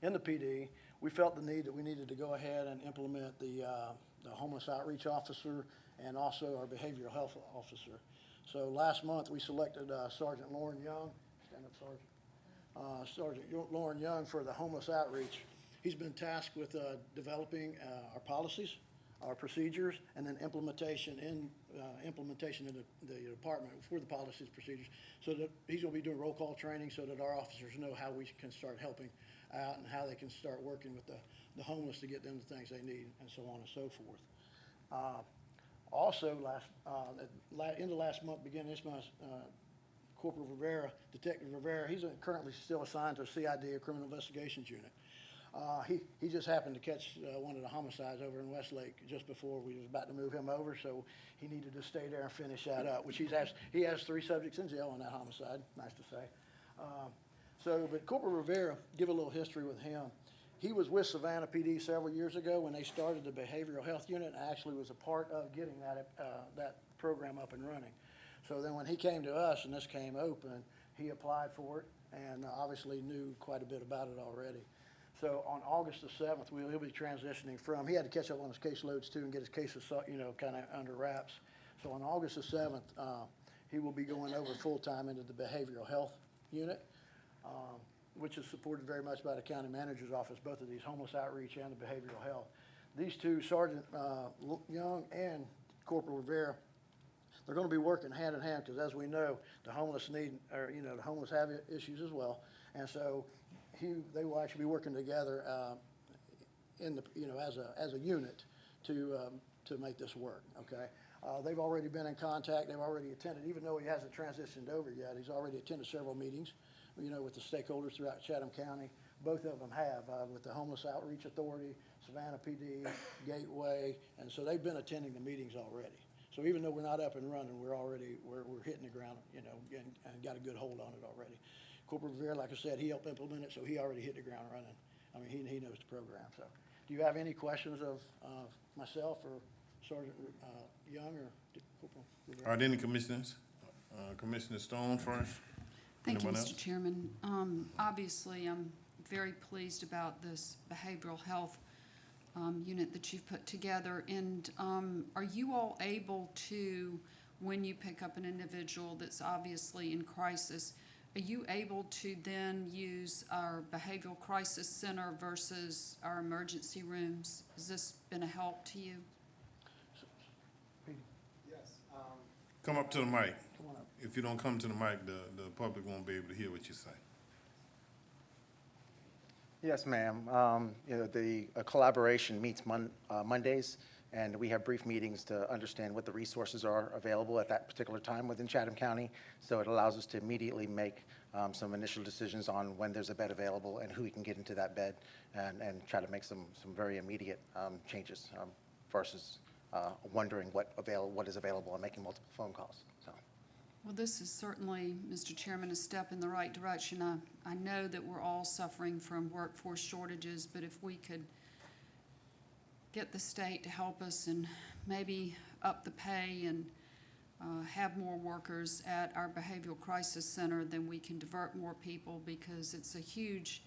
in the PD, we felt the need that we needed to go ahead and implement the homeless outreach officer and also our behavioral health officer. So last month, we selected Sergeant Lauren Young. Stand up, Sergeant. Sergeant Lauren Young for the homeless outreach. He's been tasked with developing our policies, our procedures, and then implementation in the department for the policies, procedures. So that he's going to be doing roll call training so that our officers know how we can start helping out and how they can start working with the homeless to get them the things they need and so on and so forth. Also, end of last month, beginning this month, Corporal Rivera, Detective Rivera, he's currently still assigned to a CID, a Criminal Investigations Unit. He just happened to catch one of the homicides over in Westlake just before we was about to move him over, so he needed to stay there and finish that up, which he has 3 subjects in jail on that homicide, nice to say. But Corporal Rivera, give a little history with him. He was with Savannah PD several years ago when they started the behavioral health unit and actually was a part of getting that program up and running. So then when he came to us and this came open, he applied for it and obviously knew quite a bit about it already. So on August the 7th, he'll be transitioning from, he had to catch up on his caseloads too and get his cases, kind of under wraps. So on August the 7th, he will be going over full-time into the behavioral health unit, which is supported very much by the county manager's office, both of these, homeless outreach and the behavioral health. These two, Sergeant Young and Corporal Rivera, they're going to be working hand in hand because, as we know, the homeless the homeless have issues as well, and so they will actually be working together as a unit to make this work. Okay, they've already been in contact. They've already attended, even though he hasn't transitioned over yet. He's already attended several meetings, with the stakeholders throughout Chatham County. Both of them have with the Homeless Outreach Authority, Savannah PD, Gateway, and so they've been attending the meetings already. So even though we're not up and running, we're hitting the ground, and got a good hold on it already. Corporal Rivera, like I said, he helped implement it, so he already hit the ground running. I mean, he knows the program. So, do you have any questions of myself or Sergeant Young or Corporal Rivera? Are there any commissioners? Commissioner Stone first. Thank you, Anyone Mr. else? Chairman. Obviously, I'm very pleased about this behavioral health unit that you've put together. And are you all able to, when you pick up an individual that's obviously in crisis, are you able to then use our behavioral crisis center versus our emergency rooms? Has this been a help to you? Yes. Come up to the mic. If you don't come to the mic, the public won't be able to hear what you say. Yes, ma'am. The collaboration meets Mondays, and we have brief meetings to understand what the resources are available at that particular time within Chatham County. So it allows us to immediately make some initial decisions on when there's a bed available and who we can get into that bed, and try to make some very immediate changes versus wondering what is available and making multiple phone calls. So. Well, this is certainly, Mr. Chairman, a step in the right direction. I know that we're all suffering from workforce shortages, but if we could get the state to help us and maybe up the pay and have more workers at our behavioral crisis center, then we can divert more people, because it's a huge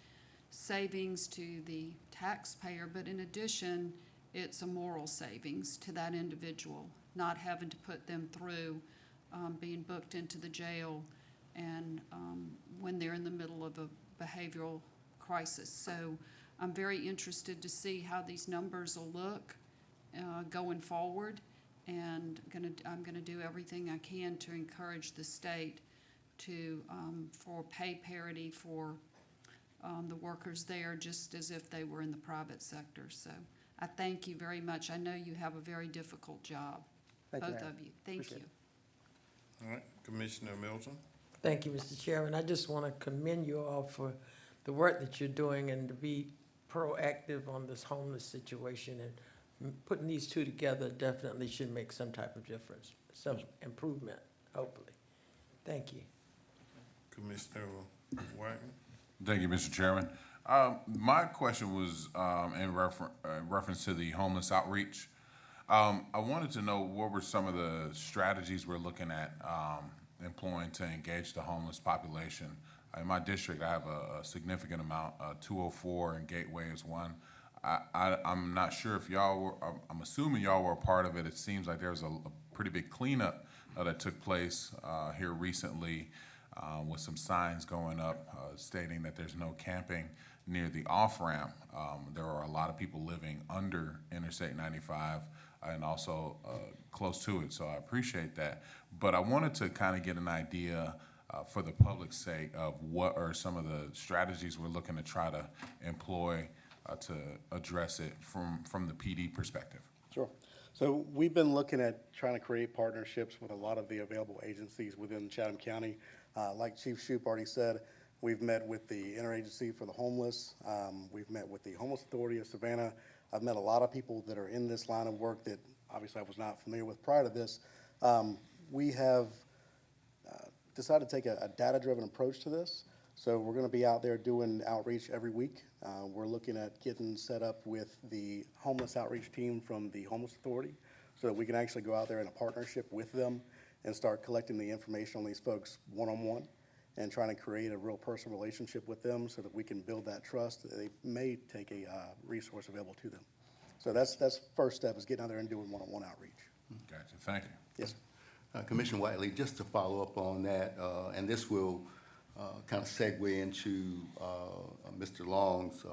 savings to the taxpayer, but in addition, it's a moral savings to that individual, not having to put them through being booked into the jail and when they're in the middle of a behavioral crisis. So I'm very interested to see how these numbers will look going forward, and I'm gonna do everything I can to encourage the state to for pay parity for the workers there, just as if they were in the private sector. So I thank you very much. I know you have a very difficult job, Thank you, both ma'am. of you. Thank Appreciate you. it. All right, Commissioner Milton. Thank you, Mr. Chairman. I just want to commend you all for the work that you're doing and to be proactive on this homeless situation, and putting these two together definitely should make some type of difference, some improvement, hopefully. Thank you. Commissioner Wagner. Thank you, Mr. Chairman. My question was in reference to the homeless outreach. I wanted to know what were some of the strategies we're looking at employing to engage the homeless population. In my district, I have a significant amount. 204 and Gateway is one. I'm not sure if y'all were, I'm assuming y'all were a part of it. It seems like there was a pretty big cleanup that took place here recently with some signs going up stating that there's no camping near the off-ramp. There are a lot of people living under Interstate 95 and also close to it, so I appreciate that. But I wanted to kind of get an idea for the public's sake of what are some of the strategies we're looking to try to employ to address it from the PD perspective. Sure. So we've been looking at trying to create partnerships with a lot of the available agencies within Chatham County. Like Chief Shoup already said, we've met with the Interagency for the Homeless. We've met with the Homeless Authority of Savannah. I've met a lot of people that are in this line of work that obviously I was not familiar with prior to this. We have decided to take a data-driven approach to this. So we're going to be out there doing outreach every week. We're looking at getting set up with the homeless outreach team from the Homeless Authority so that we can actually go out there in a partnership with them and start collecting the information on these folks one-on-one and trying to create a real personal relationship with them so that we can build that trust that they may take a resource available to them. So that's first step, is getting out there and doing one-on-one outreach. Gotcha, thank you. Yes. Commissioner Whiteley, just to follow up on that, and this will kind of segue into Mr. Long's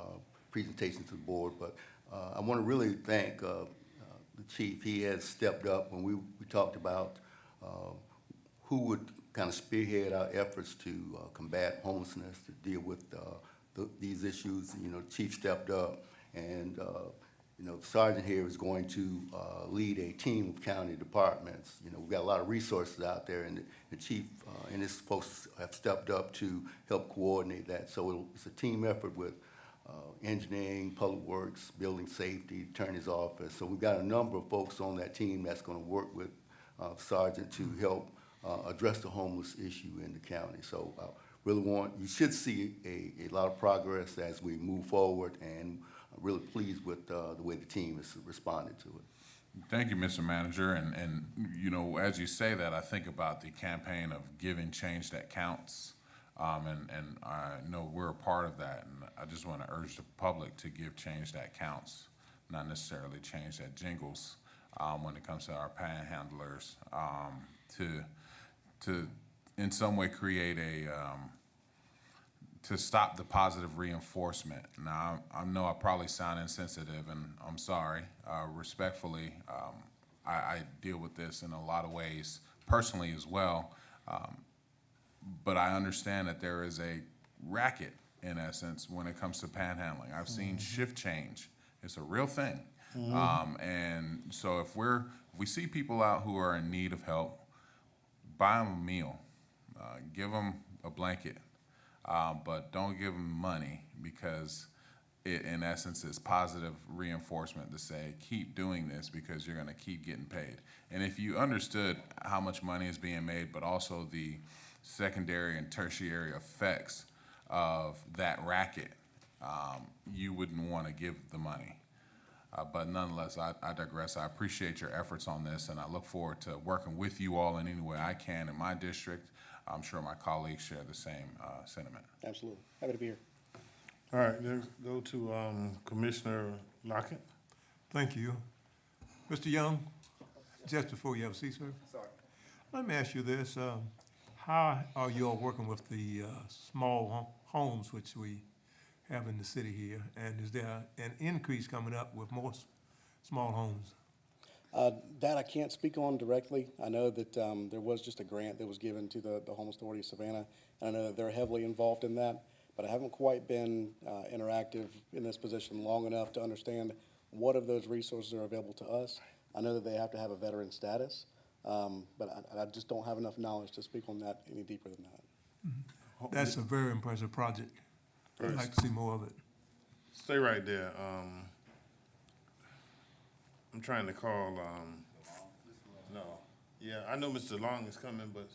presentation to the board, but I want to really thank the chief. He has stepped up when we talked about who would kind of spearhead our efforts to combat homelessness, to deal with these issues. You know, the chief stepped up, and you know, the sergeant here is going to lead a team of county departments. You know, we've got a lot of resources out there, and the chief and his folks have stepped up to help coordinate that. So it's a team effort with engineering, public works, building safety, attorney's office. So we've got a number of folks on that team that's going to work with sergeant to help address the homeless issue in the county. So you should see a lot of progress as we move forward, and I'm really pleased with the way the team has responded to it. Thank you, Mr. Manager. And you know, as you say that, I think about the campaign of giving change that counts. And I know we're a part of that. And I just want to urge the public to give change that counts, not necessarily change that jingles when it comes to our panhandlers, to in some way create to stop the positive reinforcement. Now, I know I probably sound insensitive, and I'm sorry. Respectfully, I deal with this in a lot of ways, personally as well. But I understand that there is a racket, in essence, when it comes to panhandling. I've seen shift change. It's a real thing. And so if we see people out who are in need of help, buy them a meal, give them a blanket, but don't give them money, because it, in essence, is positive reinforcement to say, keep doing this because you're gonna keep getting paid. And if you understood how much money is being made, but also the secondary and tertiary effects of that racket, you wouldn't wanna give the money. But nonetheless, I digress. I appreciate your efforts on this, and I look forward to working with you all in any way I can in my district. I'm sure my colleagues share the same sentiment. Absolutely. Happy to be here. All right, let's go to Commissioner Lockett. Thank you. Mr. Young, just before you have a seat, sir. Sorry. Let me ask you this. How are you all working with the small homes which we have in the city here? And is there an increase coming up with more small homes? That I can't speak on directly. I know that there was just a grant that was given to the Homeless Authority of Savannah, and I know that they're heavily involved in that, but I haven't quite been interactive in this position long enough to understand what of those resources are available to us. I know that they have to have a veteran status, but I just don't have enough knowledge to speak on that any deeper than that. That's a very impressive project. I'd like to see more of it. Stay right there. I'm trying to call, no. Yeah, I know Mr. Long is coming, but,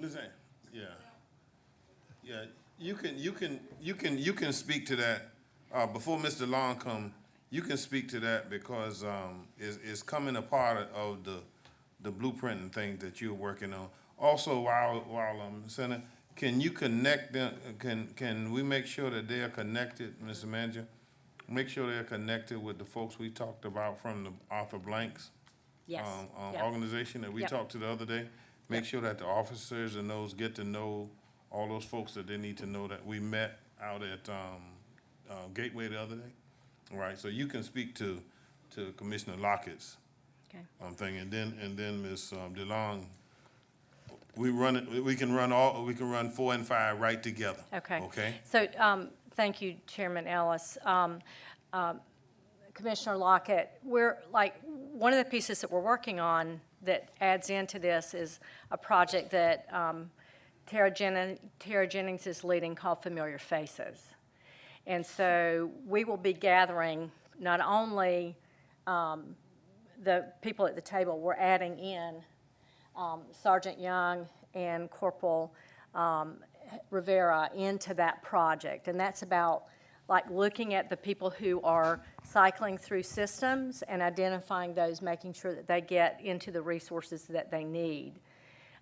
Lizanne, yeah. Yeah, you can speak to that, before Mr. Long come, you can speak to that because, it's coming a part of the blueprint and things that you're working on. Also, while Senator, can you connect them, can we make sure that they are connected, Mr. Manager? Make sure they're connected with the folks we talked about from the Arthur Blanks Yes. Yep. organization that we Yep. talked to the other day. Make sure that the officers and those get to know all those folks that they need to know that we met out at Gateway the other day. All right, so you can speak to Commissioner Lockett's Okay. thing, and then Ms. DeLong. We can run 4 and 5 right together. Okay. Okay. So, thank you, Chairman Ellis. Commissioner Lockett, one of the pieces that we're working on that adds into this is a project that Tara Jennings is leading called Familiar Faces. And so we will be gathering not only the people at the table, we're adding in Sergeant Young and Corporal Rivera into that project. And that's about looking at the people who are cycling through systems and identifying those, making sure that they get into the resources that they need.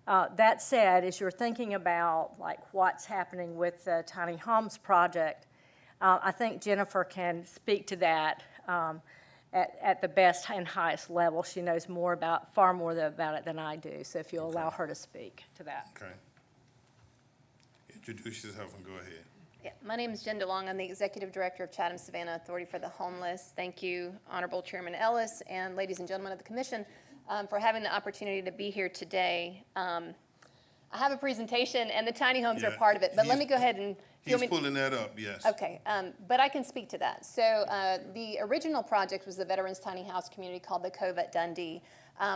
That said, as you're thinking about what's happening with the Tiny Homes project, I think Jennifer can speak to that at the best and highest level. She knows far more about it than I do. So if you'll allow her to speak to that. Okay. Introduce yourself and go ahead. Yeah, my name is Jen DeLong. I'm the Executive Director of Chatham Savannah Authority for the Homeless. Thank you, Honorable Chairman Ellis and ladies and gentlemen of the Commission, for having the opportunity to be here today. I have a presentation, and the tiny homes are part of it, but let me go ahead and... He's pulling that up, yes. Okay, but I can speak to that. So the original project was the Veterans Tiny House community called the Cove at Dundee.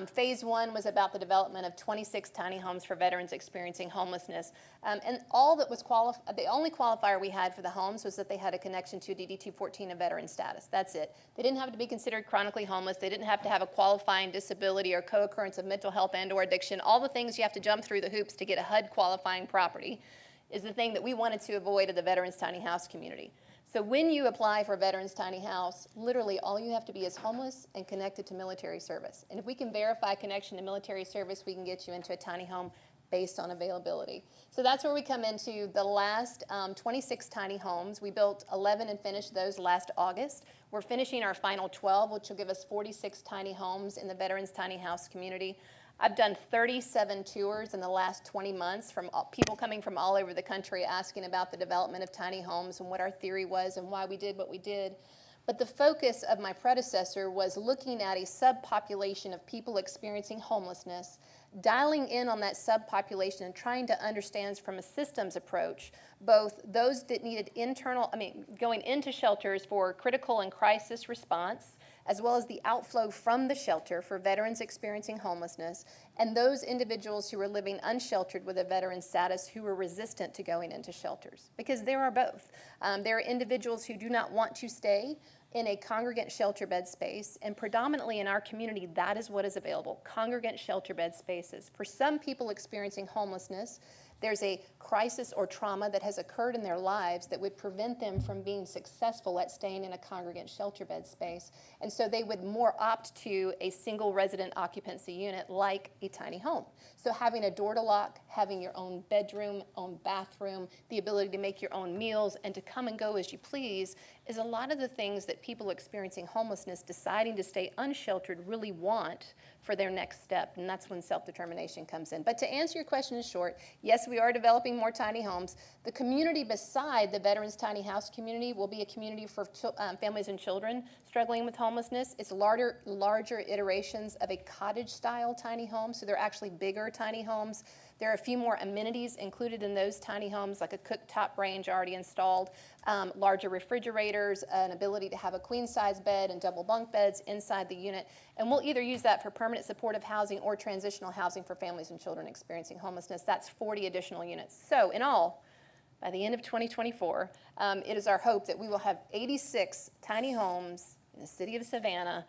Phase 1 was about the development of 26 tiny homes for veterans experiencing homelessness. And all that was the only qualifier we had for the homes was that they had a connection to DD 214 of veteran status. That's it. They didn't have to be considered chronically homeless. They didn't have to have a qualifying disability or co-occurrence of mental health and or addiction. All the things you have to jump through the hoops to get a HUD qualifying property is the thing that we wanted to avoid of the Veterans Tiny House community. So when you apply for Veterans Tiny House, literally all you have to be is homeless and connected to military service. And if we can verify connection to military service, we can get you into a tiny home based on availability. So that's where we come into the last 26 tiny homes. We built 11 and finished those last August. We're finishing our final 12, which will give us 46 tiny homes in the Veterans Tiny House community. I've done 37 tours in the last 20 months from people coming from all over the country asking about the development of tiny homes and what our theory was and why we did what we did. But the focus of my predecessor was looking at a subpopulation of people experiencing homelessness, dialing in on that subpopulation and trying to understand from a systems approach, both those that needed going into shelters for critical and crisis response, as well as the outflow from the shelter for veterans experiencing homelessness, and those individuals who are living unsheltered with a veteran status who are resistant to going into shelters. Because there are both. There are individuals who do not want to stay in a congregant shelter bed space, and predominantly in our community, that is what is available, congregant shelter bed spaces. For some people experiencing homelessness, there's a crisis or trauma that has occurred in their lives that would prevent them from being successful at staying in a congregant shelter bed space. And so they would more opt to a single resident occupancy unit like a tiny home. So having a door to lock, having your own bedroom, own bathroom, the ability to make your own meals and to come and go as you please is a lot of the things that people experiencing homelessness deciding to stay unsheltered really want for their next step, and that's when self-determination comes in. But to answer your question in short, yes, we are developing more tiny homes. The community beside the Veterans Tiny House community will be a community for families and children struggling with homelessness. It's larger iterations of a cottage-style tiny home, so they're actually bigger tiny homes. There are a few more amenities included in those tiny homes, like a cooktop range already installed, larger refrigerators, an ability to have a queen-size bed and double bunk beds inside the unit. And we'll either use that for permanent supportive housing or transitional housing for families and children experiencing homelessness. That's 40 additional units. So in all, by the end of 2024, it is our hope that we will have 86 tiny homes in the city of Savannah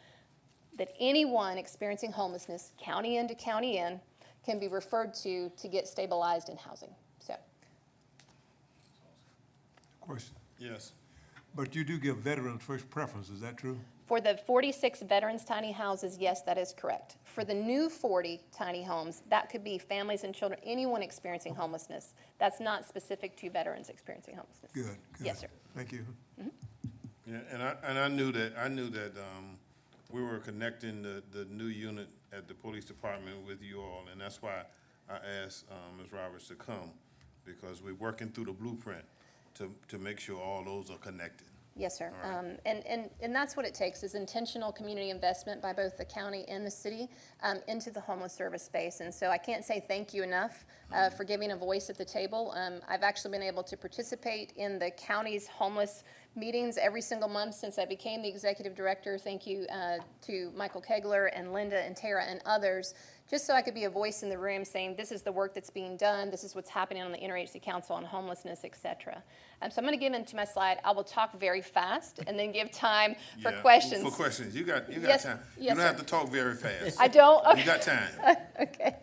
that anyone experiencing homelessness, county in to county in, can be referred to get stabilized in housing. So, Question. Yes. But you do give veterans first preference, is that true? for the 46 veterans tiny houses, yes, that is correct. For the new 40 tiny homes, that could be families and children, anyone experiencing homelessness. That's not specific to veterans experiencing homelessness. Good. Yes, sir. Thank you. Yeah, and I knew that we were connecting the new unit at the police department with you all, and that's why I asked Ms. Roberts to come, because we're working through the blueprint to make sure all those are connected. Yes, sir. All right. And that's what it takes, is intentional community investment by both the county and the city into the homeless service space. And so I can't say thank you enough for giving a voice at the table. I've actually been able to participate in the county's homeless meetings every single month since I became the executive director. Thank you to Michael Kegler and Linda and Tara and others, just so I could be a voice in the room saying this is the work that's being done, this is what's happening on the Interagency Council on Homelessness, et cetera. So I'm going to get into my slide. I will talk very fast and then give time for questions. For questions, you got Yes, time. yes, You don't have sir. to talk very fast. I don't? Okay. You got time. Okay.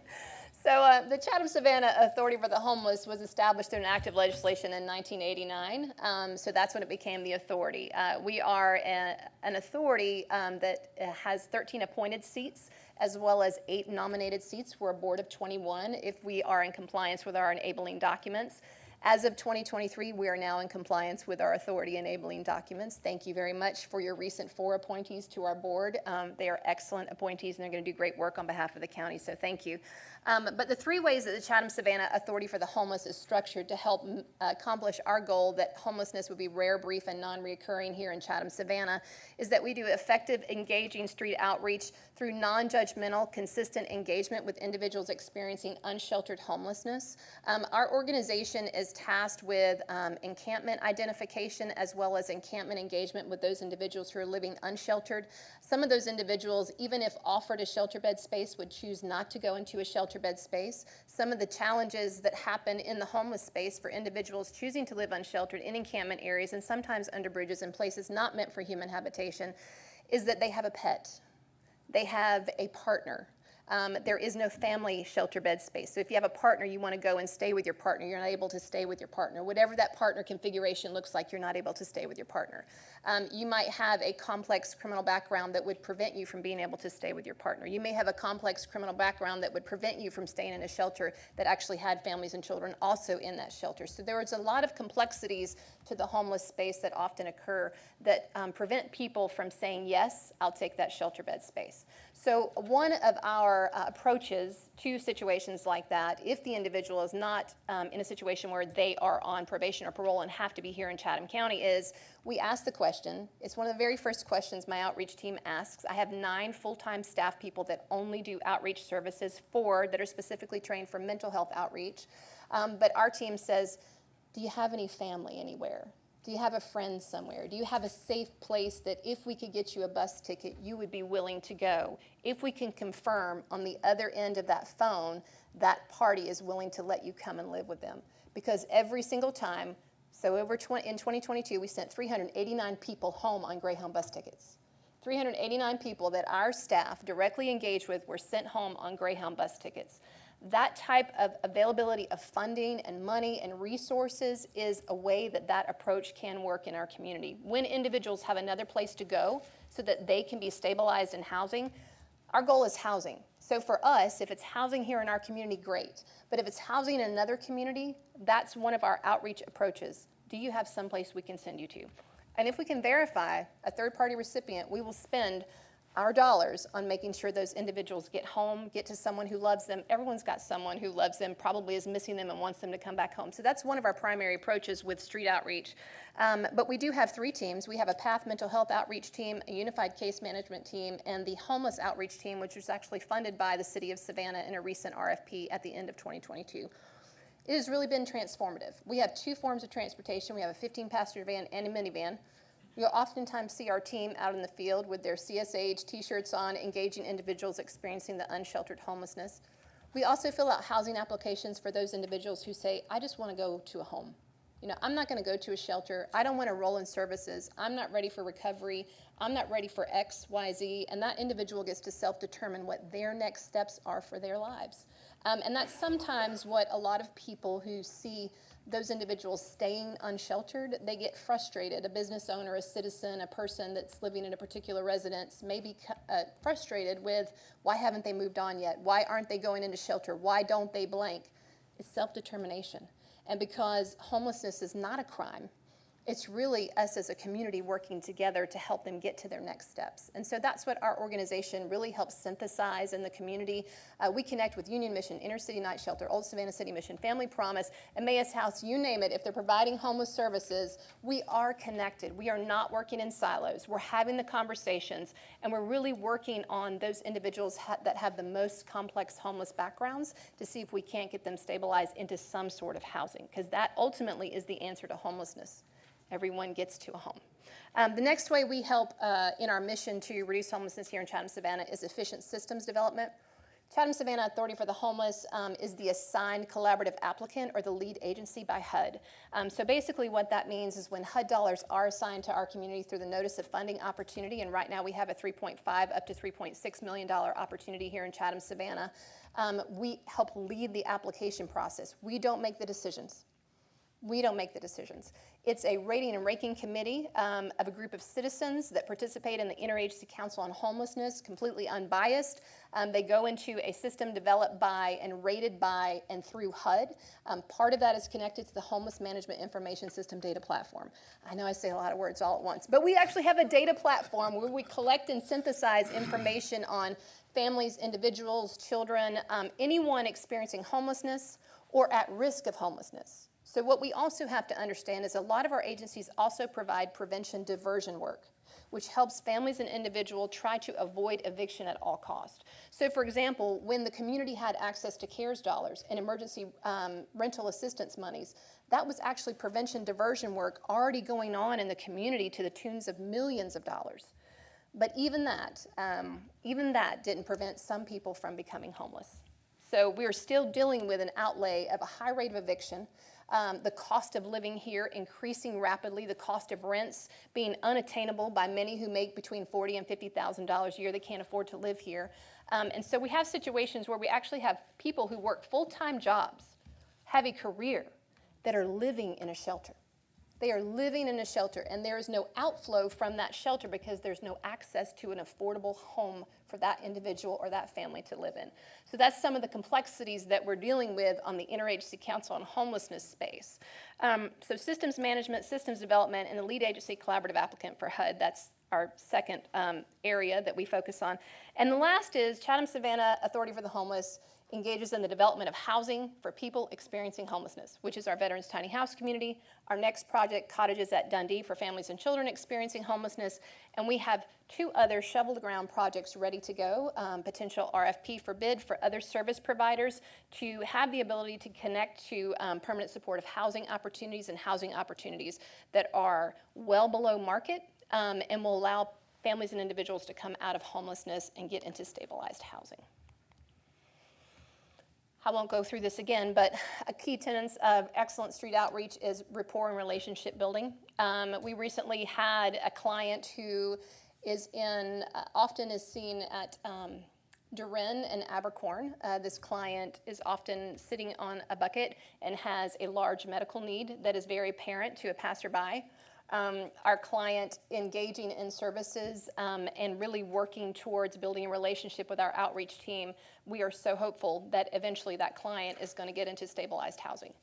So the Chatham-Savannah Authority for the Homeless was established through an act of legislation in 1989. So that's when it became the authority. We are an authority that has 13 appointed seats, as well as 8 nominated seats. We're a board of 21 if we are in compliance with our enabling documents. As of 2023, we are now in compliance with our authority enabling documents. Thank you very much for your recent 4 appointees to our board. They are excellent appointees, and they're going to do great work on behalf of the county, so thank you. But the 3 ways that the Chatham-Savannah Authority for the Homeless is structured to help accomplish our goal that homelessness would be rare, brief, and non-reoccurring here in Chatham-Savannah is that we do effective, engaging street outreach through non-judgmental, consistent engagement with individuals experiencing unsheltered homelessness. Our organization is tasked with encampment identification as well as encampment engagement with those individuals who are living unsheltered. Some of those individuals, even if offered a shelter bed space, would choose not to go into a shelter bed space. Some of the challenges that happen in the homeless space for individuals choosing to live unsheltered in encampment areas and sometimes under bridges and places not meant for human habitation is that they have a pet. They have a partner. There is no family shelter bed space. So if you have a partner, you want to go and stay with your partner. You're not able to stay with your partner. Whatever that partner configuration looks like, you're not able to stay with your partner. You might have a complex criminal background that would prevent you from being able to stay with your partner. You may have a complex criminal background that would prevent you from staying in a shelter that actually had families and children also in that shelter. So there is a lot of complexities to the homeless space that often occur that prevent people from saying, yes, I'll take that shelter bed space. So one of our approaches to situations like that, if the individual is not in a situation where they are on probation or parole and have to be here in Chatham County, is we ask the question. It's one of the very first questions my outreach team asks. I have 9 full-time staff people that only do outreach services, 4 that are specifically trained for mental health outreach. But our team says, do you have any family anywhere? Do you have a friend somewhere? Do you have a safe place that if we could get you a bus ticket, you would be willing to go? If we can confirm on the other end of that phone, that party is willing to let you come and live with them. Because every single time, so in 2022, we sent 389 people home on Greyhound bus tickets. 389 people that our staff directly engaged with were sent home on Greyhound bus tickets. That type of availability of funding and money and resources is a way that that approach can work in our community. When individuals have another place to go so that they can be stabilized in housing, our goal is housing. So for us, if it's housing here in our community, great. But if it's housing in another community, that's one of our outreach approaches. Do you have someplace we can send you to? And if we can verify a third-party recipient, we will spend our dollars on making sure those individuals get home, get to someone who loves them. Everyone's got someone who loves them, probably is missing them and wants them to come back home. So that's one of our primary approaches with street outreach. But we do have 3 teams. We have a PATH mental health outreach team, a unified case management team, and the homeless outreach team, which was actually funded by the city of Savannah in a recent RFP at the end of 2022. It has really been transformative. We have 2 forms of transportation. We have a 15-passenger van and a minivan. You'll oftentimes see our team out in the field with their CSH t-shirts on, engaging individuals experiencing the unsheltered homelessness. We also fill out housing applications for those individuals who say, I just want to go to a home. You know, I'm not going to go to a shelter. I don't want to roll in services. I'm not ready for recovery. I'm not ready for X, Y, Z. And that individual gets to self-determine what their next steps are for their lives. And that's sometimes what a lot of people who see those individuals staying unsheltered, they get frustrated. A business owner, a citizen, a person that's living in a particular residence may be frustrated with, why haven't they moved on yet? Why aren't they going into shelter? Why don't they blank? It's self-determination. And because homelessness is not a crime, it's really us as a community working together to help them get to their next steps. And so that's what our organization really helps synthesize in the community. We connect with Union Mission, Inner City Night Shelter, Old Savannah City Mission, Family Promise, Emmaus House, you name it. If they're providing homeless services, we are connected. We are not working in silos. We're having the conversations, and we're really working on those individuals that have the most complex homeless backgrounds to see if we can't get them stabilized into some sort of housing, because that ultimately is the answer to homelessness. Everyone gets to a home. The next way we help in our mission to reduce homelessness here in Chatham Savannah is efficient systems development. Chatham Savannah Authority for the Homeless is the assigned collaborative applicant or the lead agency by HUD. So basically what that means is when HUD dollars are assigned to our community through the Notice of Funding Opportunity, and right now we have a $3.5 up to $3.6 million opportunity here in Chatham Savannah, we help lead the application process. We don't make the decisions. We don't make the decisions. It's a rating and ranking committee of a group of citizens that participate in the Interagency Council on Homelessness, completely unbiased. They go into a system developed by and rated by and through HUD. Part of that is connected to the Homeless Management Information System data platform. I know I say a lot of words all at once, but we actually have a data platform where we collect and synthesize information on families, individuals, children, anyone experiencing homelessness or at risk of homelessness. So what we also have to understand is a lot of our agencies also provide prevention diversion work, which helps families and individuals try to avoid eviction at all costs. So for example, when the community had access to CARES dollars and emergency rental assistance monies, that was actually prevention diversion work already going on in the community to the tunes of millions of dollars. But even that didn't prevent some people from becoming homeless. So we're still dealing with an outlay of a high rate of eviction, the cost of living here increasing rapidly, the cost of rents being unattainable by many who make between $40,000 and $50,000 a year. They can't afford to live here. And so we have situations where we actually have people who work full-time jobs, have a career, that are living in a shelter. They are living in a shelter, and there is no outflow from that shelter because there's no access to an affordable home for that individual or that family to live in. So that's some of the complexities that we're dealing with on the Interagency Council on Homelessness space. So systems management, systems development, and the lead agency collaborative applicant for HUD, that's our second area that we focus on. And the last is Chatham-Savannah Authority for the Homeless engages in the development of housing for people experiencing homelessness, which is our Veterans Tiny House community. Our next project, Cottages at Dundee for families and children experiencing homelessness. And we have 2 other shovel-to-ground projects ready to go, potential RFP for bid for other service providers to have the ability to connect to permanent supportive housing opportunities and housing opportunities that are well below market and will allow families and individuals to come out of homelessness and get into stabilized housing. I won't go through this again, but a key tenets of excellent street outreach is rapport and relationship building. We recently had a client who is often is seen at Durin and Abercorn. This client is often sitting on a bucket and has a large medical need that is very apparent to a passerby. Our client engaging in services and really working towards building a relationship with our outreach team, we are so hopeful that eventually that client is going to get into stabilized housing.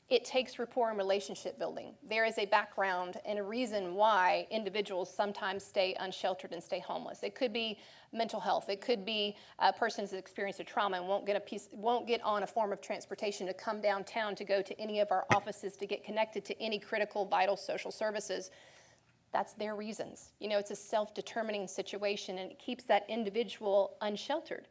It takes rapport and relationship building. There is a background and a reason why individuals sometimes stay unsheltered and stay homeless. It could be mental health. It could be a person who's experienced a trauma and won't get on a form of transportation to come downtown to go to any of our offices to get connected to any critical, vital social services. That's their reasons. You know, it's a self-determining situation and it keeps that individual unsheltered.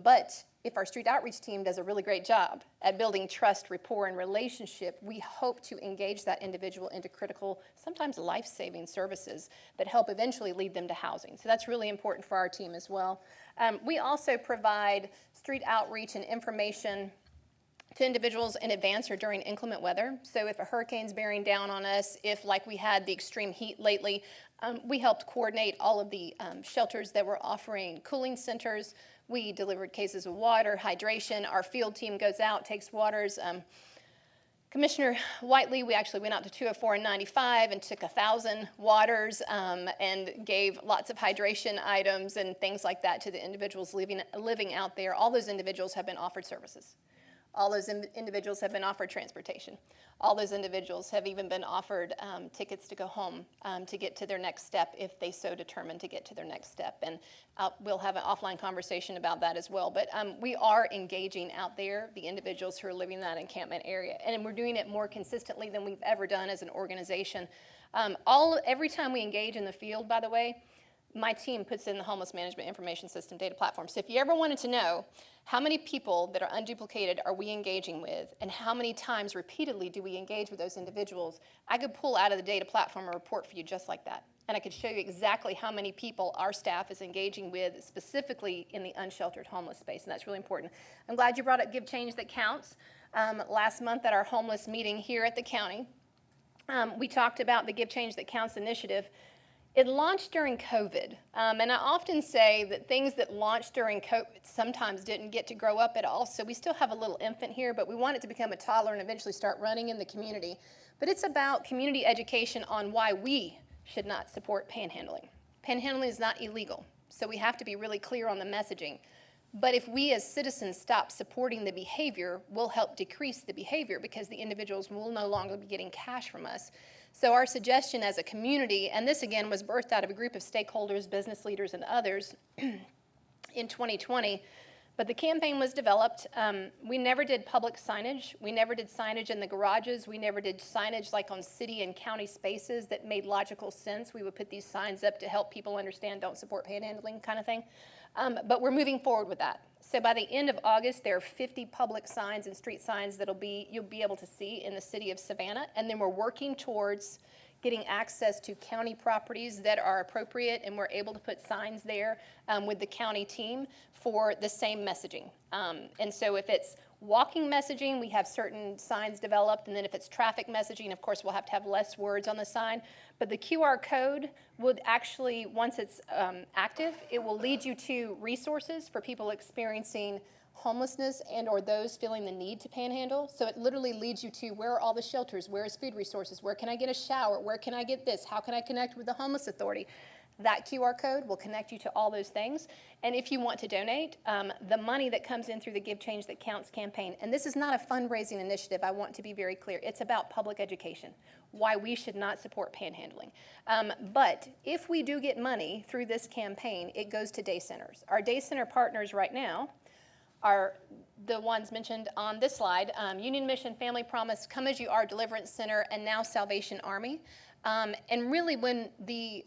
But if our street outreach team does a really great job at building trust, rapport, and relationship, we hope to engage that individual into critical, sometimes life-saving services that help eventually lead them to housing. So that's really important for our team as well. We also provide street outreach and information to individuals in advance or during inclement weather. So if a hurricane's bearing down on us, if like we had the extreme heat lately, we helped coordinate all of the shelters that were offering cooling centers. We delivered cases of water, hydration. Our field team goes out, takes waters. Commissioner Whiteley, we actually went out to 204 and 95 and took 1,000 waters and gave lots of hydration items and things like that to the individuals living out there. All those individuals have been offered services. All those individuals have been offered transportation. All those individuals have even been offered tickets to go home to get to their next step if they so determine to get to their next step. And we'll have an offline conversation about that as well. But we are engaging out there the individuals who are living in that encampment area. And we're doing it more consistently than we've ever done as an organization. Every time we engage in the field, by the way, my team puts in the Homeless Management Information System data platform. So if you ever wanted to know how many people that are unduplicated are we engaging with and how many times repeatedly do we engage with those individuals, I could pull out of the data platform a report for you just like that. And I could show you exactly how many people our staff is engaging with specifically in the unsheltered homeless space, and that's really important. I'm glad you brought up Give Change That Counts. Last month at our homeless meeting here at the county, we talked about the Give Change That Counts initiative. It launched during COVID, and I often say that things that launched during COVID sometimes didn't get to grow up at all, so we still have a little infant here, but we want it to become a toddler and eventually start running in the community. But it's about community education on why we should not support panhandling. Panhandling is not illegal, so we have to be really clear on the messaging. But if we as citizens stop supporting the behavior, we'll help decrease the behavior because the individuals will no longer be getting cash from us. So our suggestion as a community, and this again was birthed out of a group of stakeholders, business leaders, and others in 2020, but the campaign was developed. We never did public signage. We never did signage in the garages. We never did signage like on city and county spaces that made logical sense. We would put these signs up to help people understand don't support panhandling kind of thing. But we're moving forward with that. So by the end of August, there are 50 public signs and street signs you'll be able to see in the city of Savannah. And then we're working towards getting access to county properties that are appropriate, and we're able to put signs there with the county team for the same messaging. And so if it's walking messaging, we have certain signs developed, and then if it's traffic messaging, of course, we'll have to have less words on the sign. But the QR code would actually, once it's active, it will lead you to resources for people experiencing homelessness and or those feeling the need to panhandle. So it literally leads you to where are all the shelters, where is food resources, where can I get a shower, where can I get this, how can I connect with the homeless authority. that QR code will connect you to all those things. And if you want to donate, the money that comes in through the Give Change That Counts campaign, and this is not a fundraising initiative, I want to be very clear. It's about public education, why we should not support panhandling. But if we do get money through this campaign, it goes to day centers. Our day center partners right now are the ones mentioned on this slide, Union Mission, Family Promise, Come As You Are, Deliverance Center, and now Salvation Army. And really when the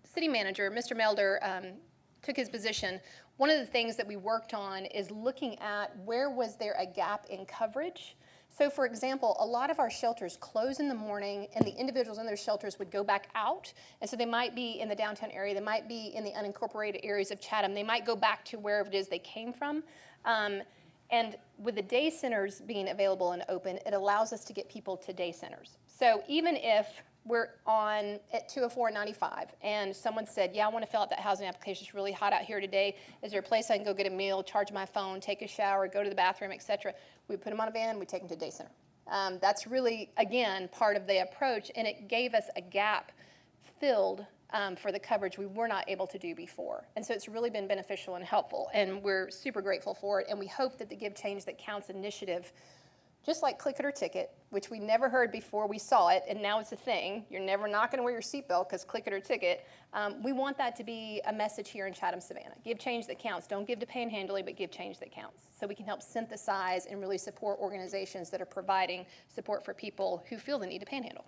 city manager, Mr. Melder, took his position, one of the things that we worked on is looking at where was there a gap in coverage. So for example, a lot of our shelters close in the morning and the individuals in those shelters would go back out. And so they might be in the downtown area, they might be in the unincorporated areas of Chatham, they might go back to wherever it is they came from. And with the day centers being available and open, it allows us to get people to day centers. So even if we're on at 204 and 95 and someone said, yeah, I want to fill out that housing application, it's really hot out here today, is there a place I can go get a meal, charge my phone, take a shower, go to the bathroom, etc. We put them on a van, we take them to day center. That's really, again, part of the approach, and it gave us a gap filled for the coverage we were not able to do before. And so it's really been beneficial and helpful, and we're super grateful for it, and we hope that the Give Change That Counts initiative, just like Click It or Ticket, which we never heard before we saw it, and now it's a thing. You're never not going to wear your seatbelt because Click It or Ticket. We want that to be a message here in Chatham, Savannah. Give change that counts. Don't give to panhandling, but give change that counts. So we can help synthesize and really support organizations that are providing support for people who feel the need to panhandle.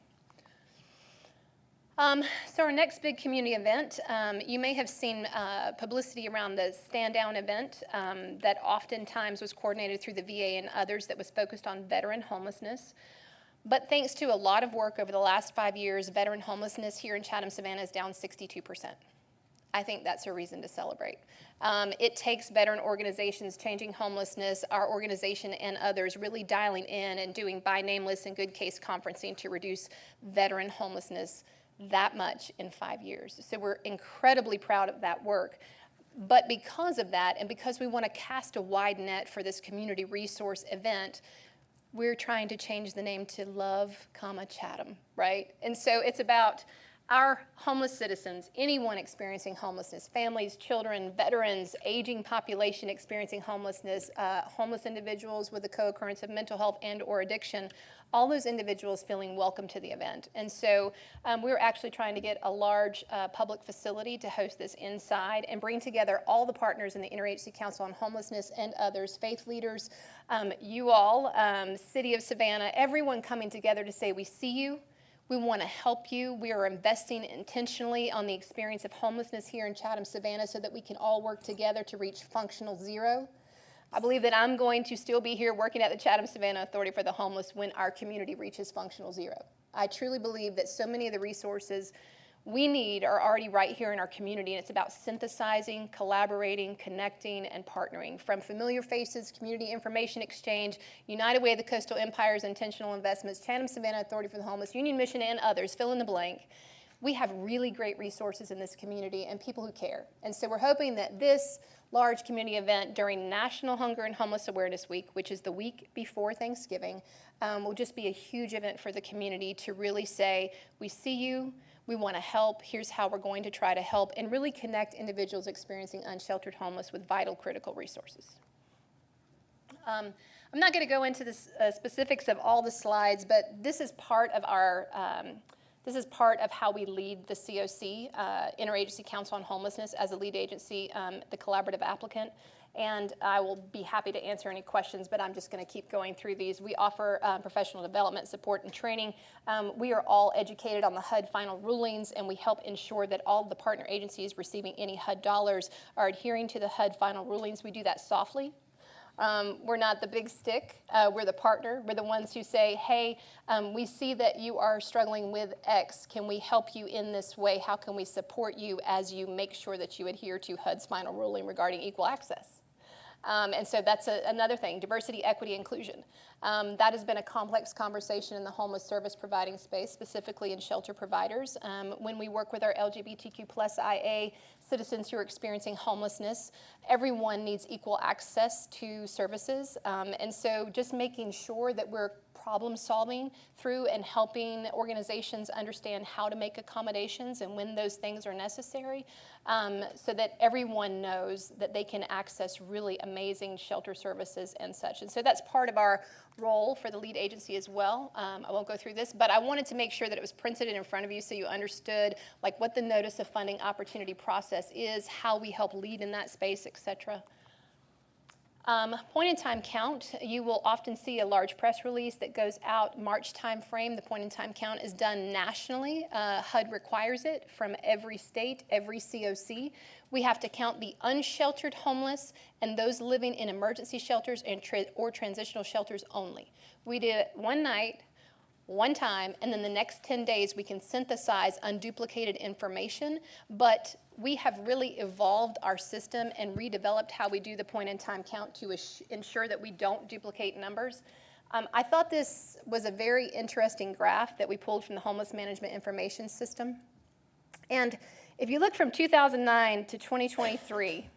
So our next big community event, you may have seen publicity around the Stand Down event that oftentimes was coordinated through the VA and others that was focused on veteran homelessness. But thanks to a lot of work over the last 5 years, veteran homelessness here in Chatham, Savannah is down 62%. I think that's a reason to celebrate. It takes veteran organizations changing homelessness, our organization and others really dialing in and doing by name lists and good case conferencing to reduce veteran homelessness that much in 5 years. So we're incredibly proud of that work. But because of that, and because we want to cast a wide net for this community resource event, we're trying to change the name to Love, Chatham, right? And so it's about our homeless citizens, anyone experiencing homelessness, families, children, veterans, aging population experiencing homelessness, homeless individuals with a co-occurrence of mental health and or addiction, all those individuals feeling welcome to the event. And so we're actually trying to get a large public facility to host this inside and bring together all the partners in the Interagency Council on Homelessness and others, faith leaders, you all, City of Savannah, everyone coming together to say we see you. We want to help you. We are investing intentionally on the experience of homelessness here in Chatham, Savannah so that we can all work together to reach functional zero. I believe that I'm going to still be here working at the Chatham Savannah Authority for the Homeless when our community reaches functional zero. I truly believe that so many of the resources we need are already right here in our community, and it's about synthesizing, collaborating, connecting, and partnering. From familiar faces, community information exchange, United Way of the Coastal Empire's intentional investments, Chatham Savannah Authority for the Homeless, Union Mission, and others, fill in the blank. We have really great resources in this community and people who care. And so we're hoping that this large community event during National Hunger and Homeless Awareness Week, which is the week before Thanksgiving, will just be a huge event for the community to really say, we see you, we want to help, here's how we're going to try to help, and really connect individuals experiencing unsheltered homeless with vital, critical resources. I'm not going to go into the specifics of all the slides, but this is part of our this is part of how we lead the COC, Interagency Council on Homelessness, as a lead agency, the collaborative applicant. And I will be happy to answer any questions, but I'm just going to keep going through these. We offer professional development, support, and training. We are all educated on the HUD final rulings, and we help ensure that all of the partner agencies receiving any HUD dollars are adhering to the HUD final rulings. We do that softly. We're not the big stick. We're the partner. We're the ones who say, hey, we see that you are struggling with X. Can we help you in this way? How can we support you as you make sure that you adhere to HUD's final ruling regarding equal access? And so that's another thing, diversity, equity, inclusion. That has been a complex conversation in the homeless service providing space, specifically in shelter providers. When we work with our LGBTQ plus IA citizens who are experiencing homelessness, everyone needs equal access to services. And so just making sure that we're problem solving through and helping organizations understand how to make accommodations and when those things are necessary, so that everyone knows that they can access really amazing shelter services and such. And so that's part of our role for the lead agency as well. I won't go through this, but I wanted to make sure that it was printed in front of you so you understood like what the notice of funding opportunity process is, how we help lead in that space, et cetera. Point in time count, you will often see a large press release that goes out March timeframe. The point in time count is done nationally. HUD requires it from every state, every COC. We have to count the unsheltered homeless and those living in emergency shelters and or transitional shelters only. We did it one night, one time, and then the next 10 days we can synthesize unduplicated information, but we have really evolved our system and redeveloped how we do the point-in-time count to ensure that we don't duplicate numbers. I thought this was a very interesting graph that we pulled from the Homeless Management Information System. And if you look from 2009 to 2023,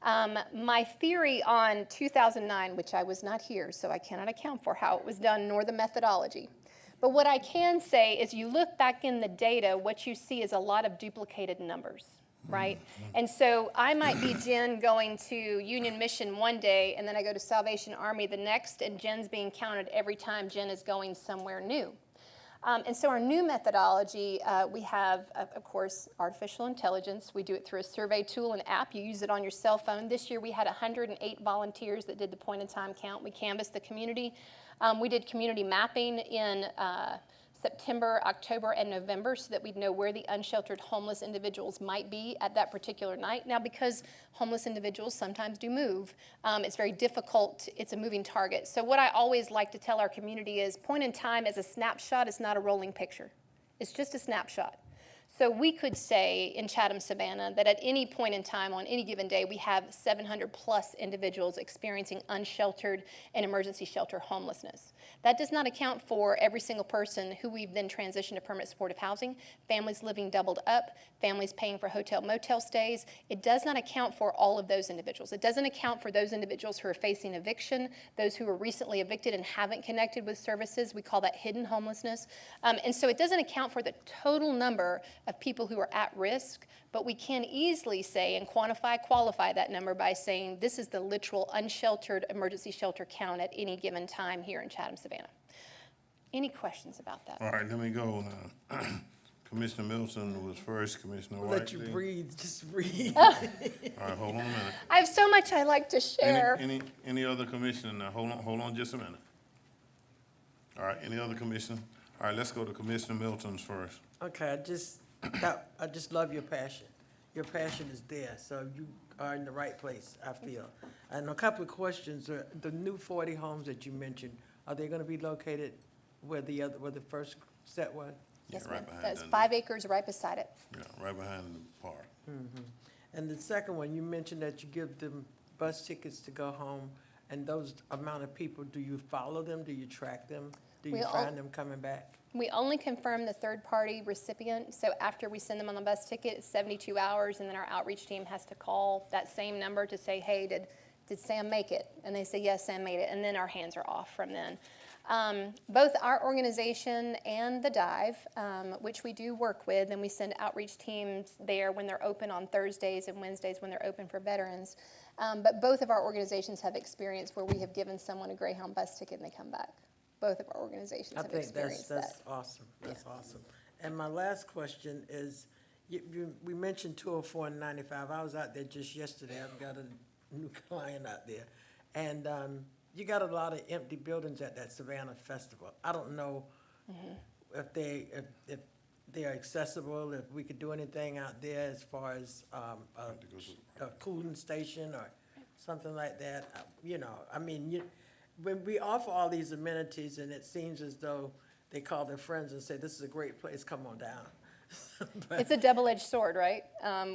my theory on 2009, which I was not here, so I cannot account for how it was done, nor the methodology. But what I can say is you look back in the data, what you see is a lot of duplicated numbers, right? And so I might be Jen going to Union Mission one day, and then I go to Salvation Army the next, and Jen's being counted every time Jen is going somewhere new. And so our new methodology, we have, of course, artificial intelligence. We do it through a survey tool and app. You use it on your cell phone. This year we had 108 volunteers that did the point-in-time count. We canvassed the community. We did community mapping in September, October, and November so that we'd know where the unsheltered homeless individuals might be at that particular night. Now, because homeless individuals sometimes do move, it's very difficult. It's a moving target. So what I always like to tell our community is point in time as a snapshot is not a rolling picture. It's just a snapshot. So we could say in Chatham, Savannah, that at any point in time on any given day, we have 700 plus individuals experiencing unsheltered and emergency shelter homelessness. That does not account for every single person who we've then transitioned to permanent supportive housing, families living doubled up, families paying for hotel motel stays. It does not account for all of those individuals. It doesn't account for those individuals who are facing eviction, those who were recently evicted and haven't connected with services. We call that hidden homelessness. And so it doesn't account for the total number of people who are at risk, but we can easily say and qualify that number by saying this is the literal unsheltered emergency shelter count at any given time here in Chatham, Savannah. Any questions about that? All right, let me go now. Commissioner Milton was first, Commissioner White. Let you breathe, just breathe. All right, hold on a minute. I have so much I like to share. Any other commissioner now? Hold on just a minute. All right, any other commissioner? All right, let's go to Commissioner Milton's first. Okay, I just love your passion. Your passion is there, so you are in the right place, I feel. And a couple of questions. The new 40 homes that you mentioned, are they going to be located where the first set was? Yes, right ma'am. behind That's Dundee. 5 acres right beside it. Yeah, right behind the park. Mm-hmm. And the second one, you mentioned that you give them bus tickets to go home, and those amount of people, do you follow them? Do you track them? Do you find them coming back? We only confirm the third-party recipient, so after we send them on the bus ticket, it's 72 hours, and then our outreach team has to call that same number to say, hey, did Sam make it? And they say, yes, Sam made it, and then our hands are off from then. Both our organization and the Dive, which we do work with, and we send outreach teams there when they're open on Thursdays and Wednesdays when they're open for veterans. But both of our organizations have experience where we have given someone a Greyhound bus ticket and they come back. Both of our organizations have experienced that. That's awesome. That's awesome. And my last question is, we mentioned 204 and 95. I was out there just yesterday. I've got a new client out there. And you got a lot of empty buildings at that Savannah Festival. I don't know if they're accessible, if we could do anything out there as far as a cooling station or something like that. When we offer all these amenities and it seems as though they call their friends and say, this is a great place, come on down. It's a double-edged sword, right?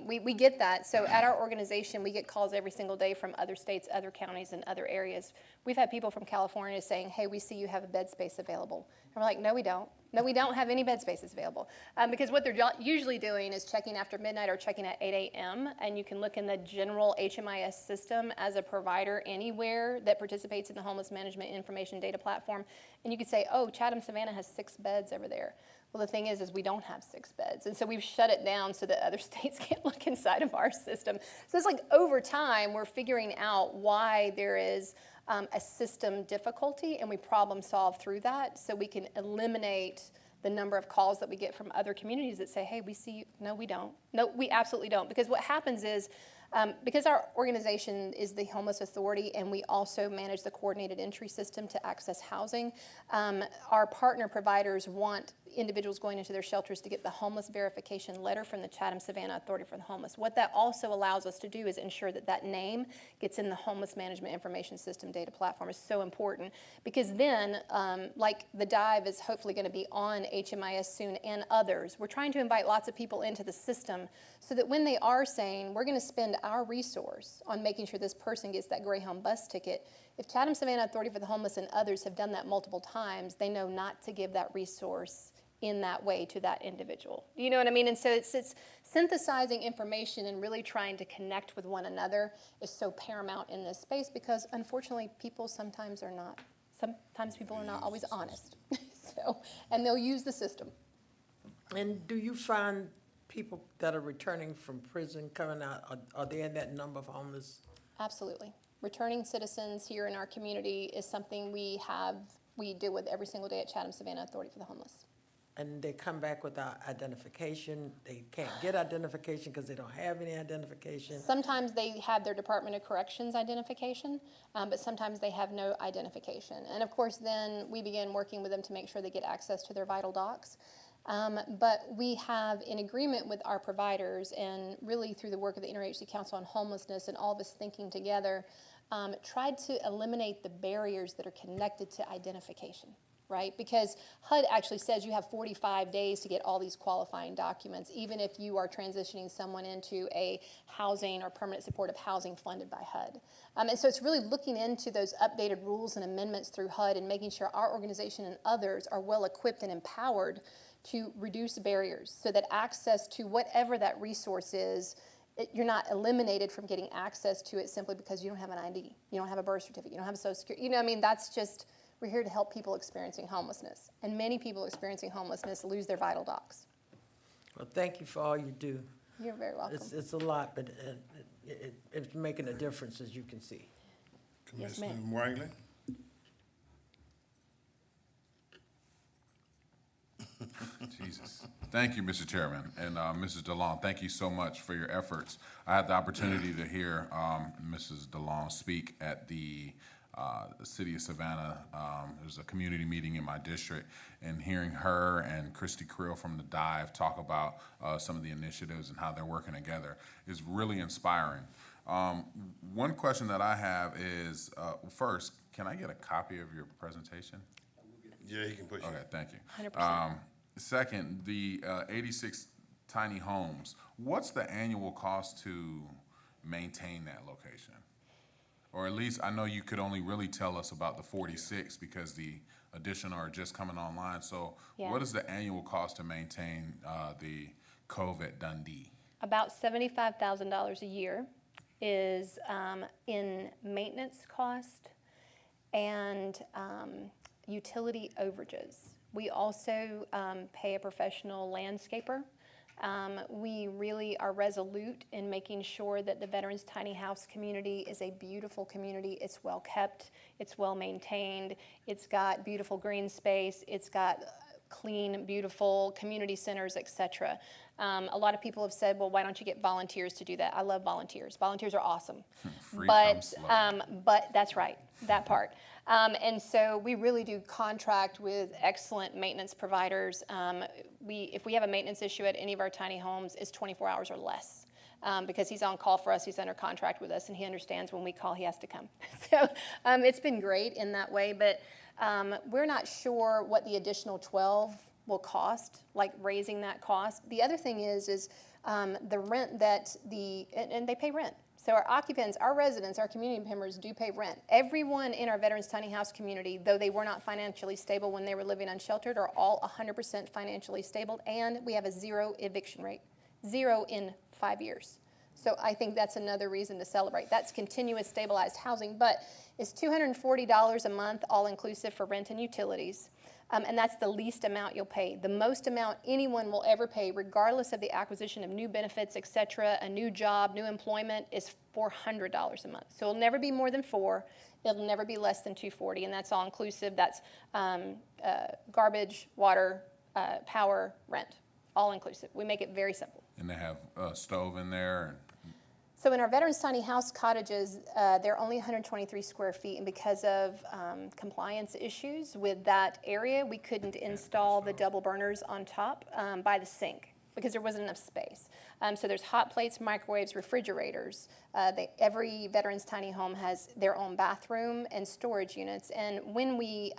We get that. So at our organization, we get calls every single day from other states, other counties, and other areas. We've had people from California saying, hey, we see you have a bed space available. And we're like, no, we don't. No, we don't have any bed spaces available. Because what they're usually doing is checking after midnight or checking at 8 a.m. And you can look in the general HMIS system as a provider anywhere that participates in the Homeless Management Information Data Platform. And you could say, oh, Chatham Savannah has 6 beds over there. Well, the thing is we don't have 6 beds. And so we've shut it down so that other states can't look inside of our system. So it's like over time, we're figuring out why there is a system difficulty, and we problem solve through that so we can eliminate the number of calls that we get from other communities that say, hey, we see you. No, we don't. No, we absolutely don't. Because what happens is, because our organization is the Homeless Authority and we also manage the coordinated entry system to access housing, our partner providers want individuals going into their shelters to get the homeless verification letter from the Chatham Savannah Authority for the Homeless. What that also allows us to do is ensure that that name gets in the Homeless Management Information System data platform. Is so important because then, like the dive is hopefully going to be on HMIS soon and others, we're trying to invite lots of people into the system so that when they are saying, we're going to spend our resource on making sure this person gets that Greyhound bus ticket, if Chatham Savannah Authority for the Homeless and others have done that multiple times, they know not to give that resource in that way to that individual. Do you know what I mean? And so it's synthesizing information and really trying to connect with one another is so paramount in this space because unfortunately people sometimes are not always honest. So, and they'll use the system. And do you find people that are returning from prison coming out, are they in that number of homeless? Absolutely. Returning citizens here in our community is something we deal with every single day at Chatham Savannah Authority for the Homeless. And they come back without identification. They can't get identification because they don't have any identification. Sometimes they have their Department of Corrections identification, but sometimes they have no identification. And of course, then we begin working with them to make sure they get access to their vital docs. But we have, in agreement with our providers, and really through the work of the Interagency Council on Homelessness and all of us thinking together, tried to eliminate the barriers that are connected to identification. Right? Because HUD actually says you have 45 days to get all these qualifying documents, even if you are transitioning someone into a housing or permanent supportive housing funded by HUD. And so it's really looking into those updated rules and amendments through HUD and making sure our organization and others are well equipped and empowered to reduce barriers so that access to whatever that resource is, you're not eliminated from getting access to it simply because you don't have an ID, you don't have a birth certificate, you don't have a social security. You know, I mean, that's just, we're here to help people experiencing homelessness. And many people experiencing homelessness lose their vital docs. Well, thank you for all you do. You're very welcome. It's a lot, but it's making a difference, as you can see. Commissioner Wiley? Jesus. Thank you, Mr. Chairman. And Mrs. DeLong, thank you so much for your efforts. I had the opportunity to hear Mrs. DeLong speak at the City of Savannah. There was a community meeting in my district, and hearing her and Christy Creel from the Dive talk about some of the initiatives and how they're working together is really inspiring. One question that I have is, first, can I get a copy of your presentation? Yeah, he can put you. Okay, thank you. 100%. Second, the 86 tiny homes, what's the annual cost to maintain that location? Or at least, I know you could only really tell us about the 46 because the additional are just coming online. So Yeah. What is the annual cost to maintain the COVID Dundee? About $75,000 a year is in maintenance cost and utility overages. We also pay a professional landscaper. We really are resolute in making sure that the Veterans Tiny House community is a beautiful community. It's well kept, it's well maintained, it's got beautiful green space, it's got clean, beautiful community centers, etc. A lot of people have said, well, why don't you get volunteers to do that? I love volunteers. Volunteers are awesome. But that's right, that part. And so we really do contract with excellent maintenance providers. If we have a maintenance issue at any of our tiny homes, it's 24 hours or less. Because he's on call for us, he's under contract with us, and he understands when we call, he has to come. So it's been great in that way, but we're not sure what the additional 12 will cost, like raising that cost. The other thing is the rent that and they pay rent. So our occupants, our residents, our community members do pay rent. Everyone in our Veterans Tiny House community, though they were not financially stable when they were living unsheltered, are all 100% financially stable, and we have a 0 eviction rate, 0 in 5 years. So I think that's another reason to celebrate. That's continuous stabilized housing, but it's $240 a month, all inclusive for rent and utilities. And that's the least amount you'll pay. The most amount anyone will ever pay, regardless of the acquisition of new benefits, et cetera, a new job, new employment, is $400 a month. So it'll never be more than $400. It'll never be less than $240, and that's all inclusive. That's garbage, water, power, rent, all inclusive. We make it very simple. And they have a stove in there? So in our Veterans Tiny House cottages, they're only 123 square feet, and because of compliance issues with that area, we couldn't install the double burners on top by the sink because there wasn't enough space. So there's hot plates, microwaves, refrigerators. Every Veterans Tiny Home has their own bathroom and storage units, and when we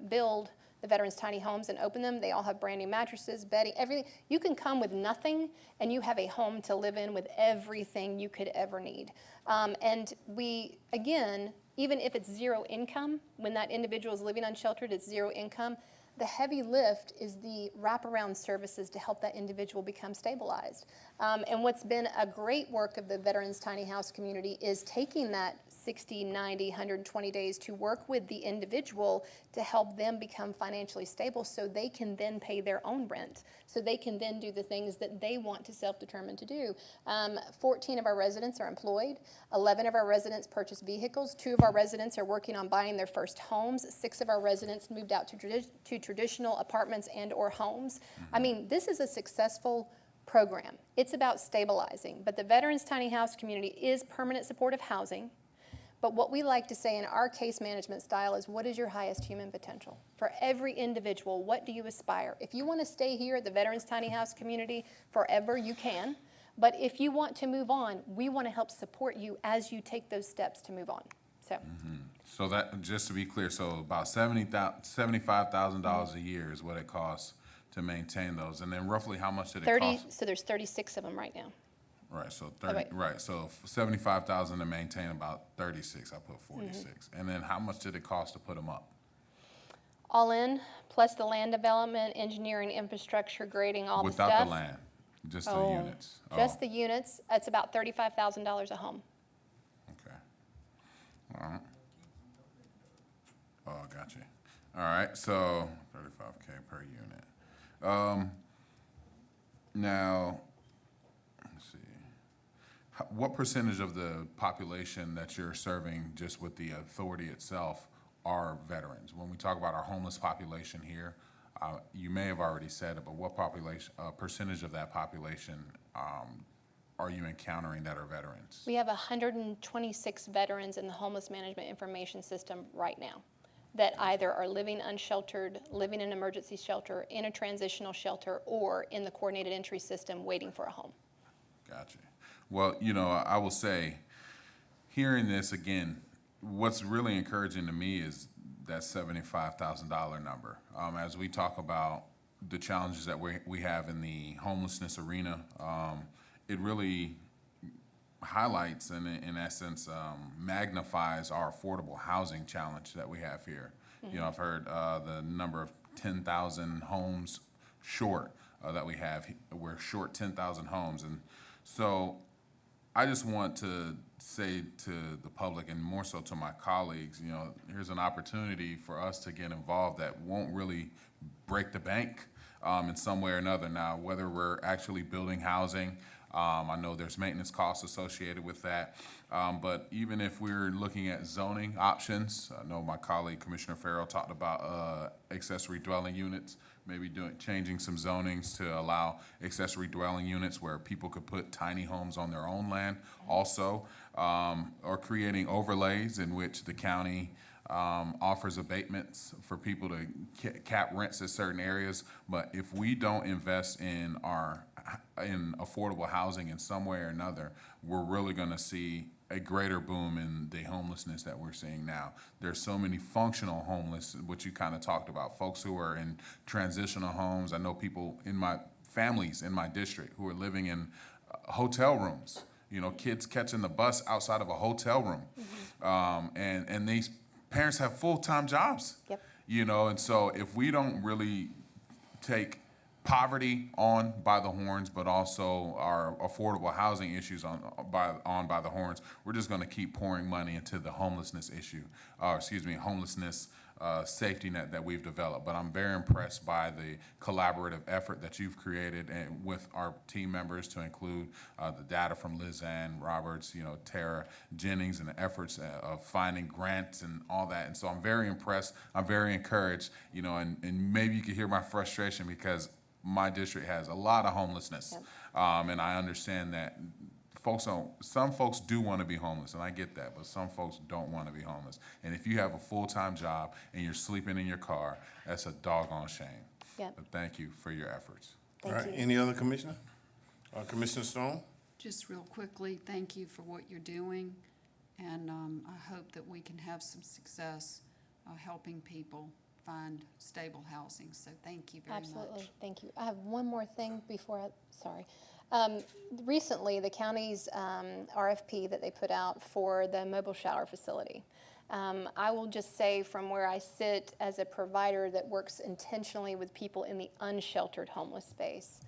build the Veterans Tiny Homes and open them, they all have brand new mattresses, bedding, everything. You can come with nothing and you have a home to live in with everything you could ever need. And we, again, even if it's 0 income, when that individual is living unsheltered, it's 0 income, the heavy lift is the wraparound services to help that individual become stabilized. And what's been a great work of the Veterans Tiny House community is taking that 60, 90, 120 days to work with the individual to help them become financially stable so they can then pay their own rent, so they can then do the things that they want to self-determine to do. 14 of our residents are employed. 11 of our residents purchased vehicles. 2 of our residents are working on buying their first homes. 6 of our residents moved out to traditional apartments and or homes. I mean, this is a successful program. It's about stabilizing, but the Veterans Tiny House community is permanent supportive housing. But what we like to say in our case management style is, what is your highest human potential? For every individual, what do you aspire? If you want to stay here at the Veterans Tiny House community forever, you can. But if you want to move on, we want to help support you as you take those steps to move on. So, So that, just to be clear, so about $75,000 a year is what it costs to maintain those. And then roughly how much did it cost? So there's 36 of them right now. Right, so 30, right, so 75,000 to maintain, about 36, I put 46. And then how much did it cost to put them up? All in, plus the land development, engineering, infrastructure, grading, all the stuff. Without the land, just the units? Just the units, it's about $35,000 a home. Okay. All right. Oh, gotcha. All right, so 35K per unit. Now, what percentage of the population that you're serving just with the authority itself are veterans? When we talk about our homeless population here, you may have already said it, but what percentage of that population are you encountering that are veterans? We have 126 veterans in the Homeless Management Information System right now that either are living unsheltered, living in an emergency shelter, in a transitional shelter, or in the coordinated entry system waiting for a home. Gotcha. Well, you know, I will say, hearing this again, what's really encouraging to me is that $75,000 number. As we talk about the challenges that we have in the homelessness arena, it really highlights and in essence magnifies our affordable housing challenge that we have here. You know, I've heard the number of 10,000 homes short that we have. We're short 10,000 homes, and so I just want to say to the public, and more so to my colleagues, you know, here's an opportunity for us to get involved that won't really break the bank in some way or another. Now, whether we're actually building housing, I know there's maintenance costs associated with that, but even if we're looking at zoning options, I know my colleague Commissioner Farrell talked about accessory dwelling units, maybe changing some zonings to allow accessory dwelling units where people could put tiny homes on their own land also, or creating overlays in which the county offers abatements for people to cap rents in certain areas. But if we don't invest in affordable housing in some way or another, we're really going to see a greater boom in the homelessness that we're seeing now. There's so many functional homeless, which you kind of talked about, folks who are in transitional homes. I know people in my families in my district who are living in hotel rooms You know, kids catching the bus outside of a hotel room. And these parents have full-time jobs. Yep. You know, and so if we don't really take poverty on by the horns, but also our affordable housing issues on by the horns, we're just going to keep pouring money into the homelessness issue, homelessness safety net that we've developed. But I'm very impressed by the collaborative effort that you've created and with our team members, to include the data from Liz Ann Roberts, you know, Tara Jennings, and the efforts of finding grants and all that. And so I'm very impressed. I'm very encouraged, you know, and maybe you can hear my frustration because my district has a lot of homelessness. Yep. And I understand that some folks do want to be homeless, and I get that, but some folks don't want to be homeless. And if you have a full-time job and you're sleeping in your car, that's a doggone shame. Yep. But thank you for your efforts. All right, any other commissioner? Commissioner Stone? Just real quickly, thank you for what you're doing, and I hope that we can have some success helping people find stable housing. So thank you very much. Absolutely, thank you. I have one more thing before sorry. Recently, the county's RFP that they put out for the mobile shower facility. I will just say, from where I sit as a provider that works intentionally with people in the unsheltered homeless space,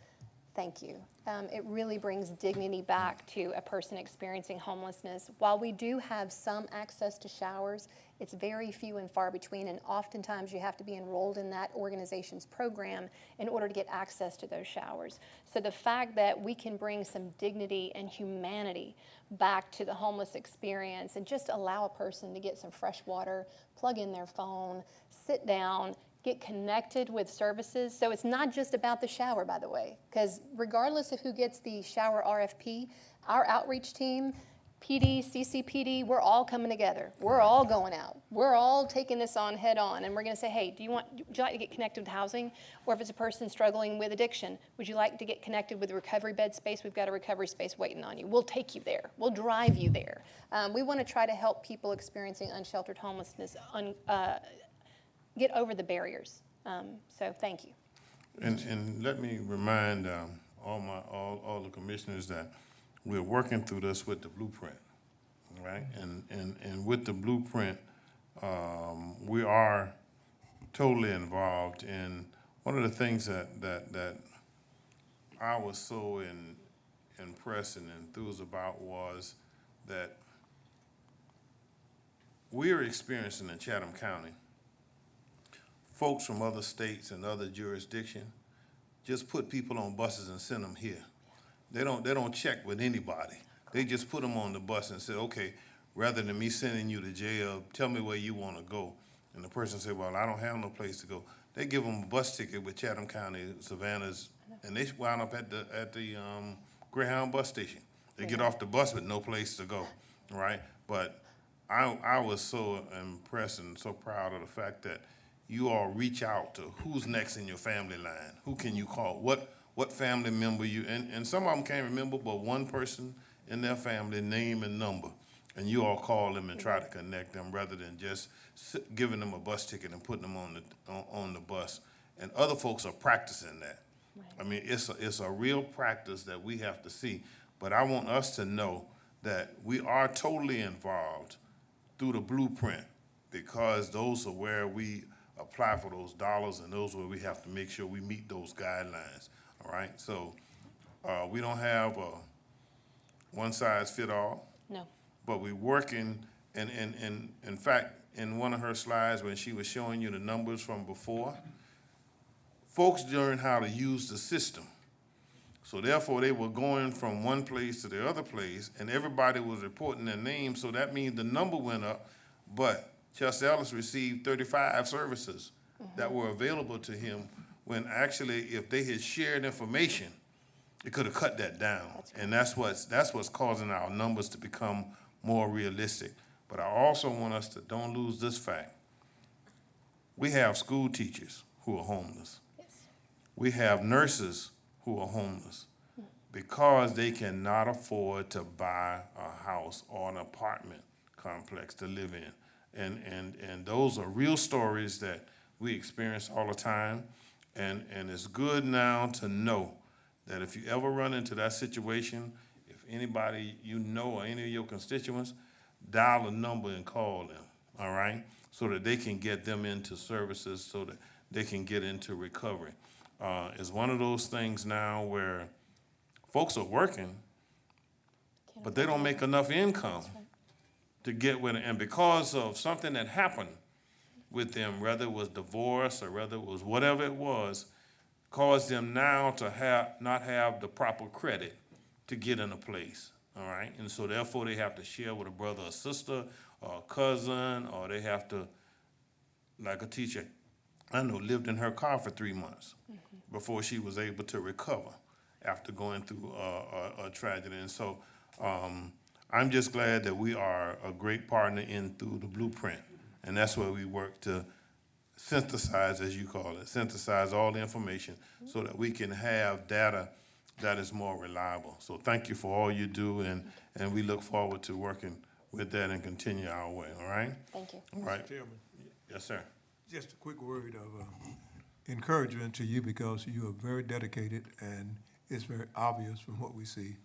thank you. It really brings dignity back to a person experiencing homelessness. While we do have some access to showers, it's very few and far between, and oftentimes you have to be enrolled in that organization's program in order to get access to those showers. So the fact that we can bring some dignity and humanity back to the homeless experience and just allow a person to get some fresh water, plug in their phone, sit down, get connected with services. So it's not just about the shower, by the way, because regardless of who gets the shower RFP, our outreach team, PD, CCPD, we're all coming together. We're all going out. We're all taking this on head on, and we're going to say, hey, would you like to get connected with housing? Or if it's a person struggling with addiction, would you like to get connected with a recovery bed space? We've got a recovery space waiting on you. We'll take you there. We'll drive you there. We want to try to help people experiencing unsheltered homelessness get over the barriers. So thank you. And let me remind all the commissioners that we're working through this with the blueprint, right? And with the blueprint, we are totally involved in one of the things that I was so impressed and enthused about was that we're experiencing in Chatham County folks from other states and other jurisdictions just put people on buses and send them here. They don't check with anybody. They just put them on the bus and say, okay, rather than me sending you to jail, tell me where you want to go. And the person said, well, I don't have no place to go. They give them a bus ticket with Chatham County, Savannah's, and they wound up at the Greyhound bus station. They get off the bus with no place to go, right? But I was so impressed and so proud of the fact that you all reach out to who's next in your family line. Who can you call? What family member you, and some of them can't remember, but one person in their family, name and number, and you all call them and try to connect them rather than just giving them a bus ticket and putting them on the bus. And other folks are practicing that. Right. I mean, it's a real practice that we have to see. But I want us to know that we are totally involved through the blueprint, because those are where we apply for those dollars, and those are where we have to make sure we meet those guidelines. All right, so we don't have a one-size-fit-all. No. But we're working, and in fact, in one of her slides when she was showing you the numbers from before, folks learned how to use the system. So therefore, they were going from one place to the other place, and everybody was reporting their name, so that means the number went up, but Chester Ellis received 35 services that were available to him, when actually, if they had shared information, it could have cut that down. That's right. And that's what's causing our numbers to become more realistic. But I also want us to don't lose this fact. We have school teachers who are homeless. Yes. We have nurses who are homeless because they cannot afford to buy a house or an apartment complex to live in. And those are real stories that we experience all the time. And it's good now to know that if you ever run into that situation, if anybody you know or any of your constituents, dial a number and call them, all right? So that they can get them into services so that they can get into recovery. It's one of those things now where folks are working, but they don't make enough income to get with it. And because of something that happened with them, whether it was divorce or whether it was whatever it was, caused them now to not have the proper credit to get in a place, all right? And so therefore they have to share with a brother or sister or a cousin, or they have to, like a teacher I know lived in her car for 3 months before she was able to recover after going through a tragedy. And so I'm just glad that we are a great partner in through the blueprint. And that's where we work to synthesize, as you call it, synthesize all the information so that we can have data that is more reliable. So thank you for all you do, and we look forward to working with that and continue our way, all right? Thank you. All right. Mr. Chairman, Yes, sir. just a quick word of encouragement to you because you are very dedicated and it's very obvious from what we see.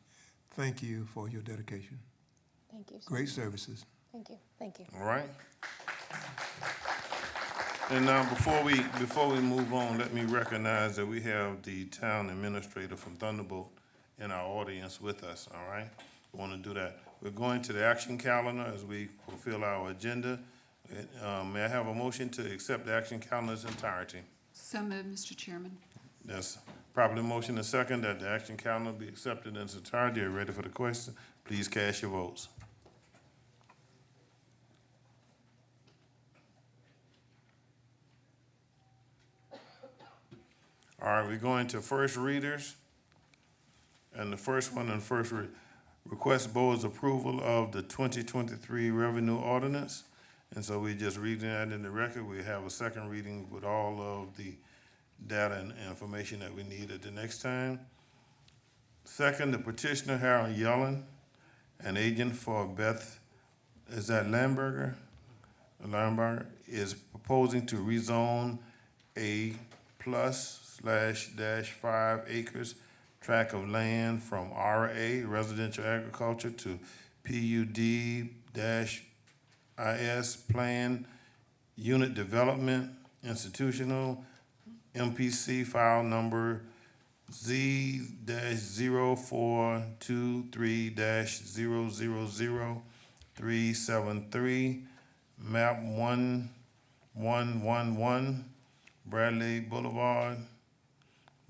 Thank you for your dedication. Thank you. Great services. Thank you. Thank you. All right. And now, before we move on, let me recognize that we have the town administrator from Thunderbolt in our audience with us, all right? We want to do that. We're going to the action calendar as we fulfill our agenda. May I have a motion to accept the action calendar's entirety? So moved, Mr. Chairman. Yes. Properly motion and second that the action calendar be accepted in its entirety. Are you ready for the question? Please cast your votes. All right, we're going to first readers. And the first one on first read, request board's approval of the 2023 revenue ordinance. And so we just reading that in the record. We have a second reading with all of the data and information that we need at the next time. Second, the petitioner Harold Yellen, an agent for Beth, is that Lamberger, is proposing to rezone a +/-5 acres tract of land from RA, residential agriculture, to PUD-IS, planned unit development, institutional, MPC file number Z-0423-000-373, map 1111, Bradley Boulevard.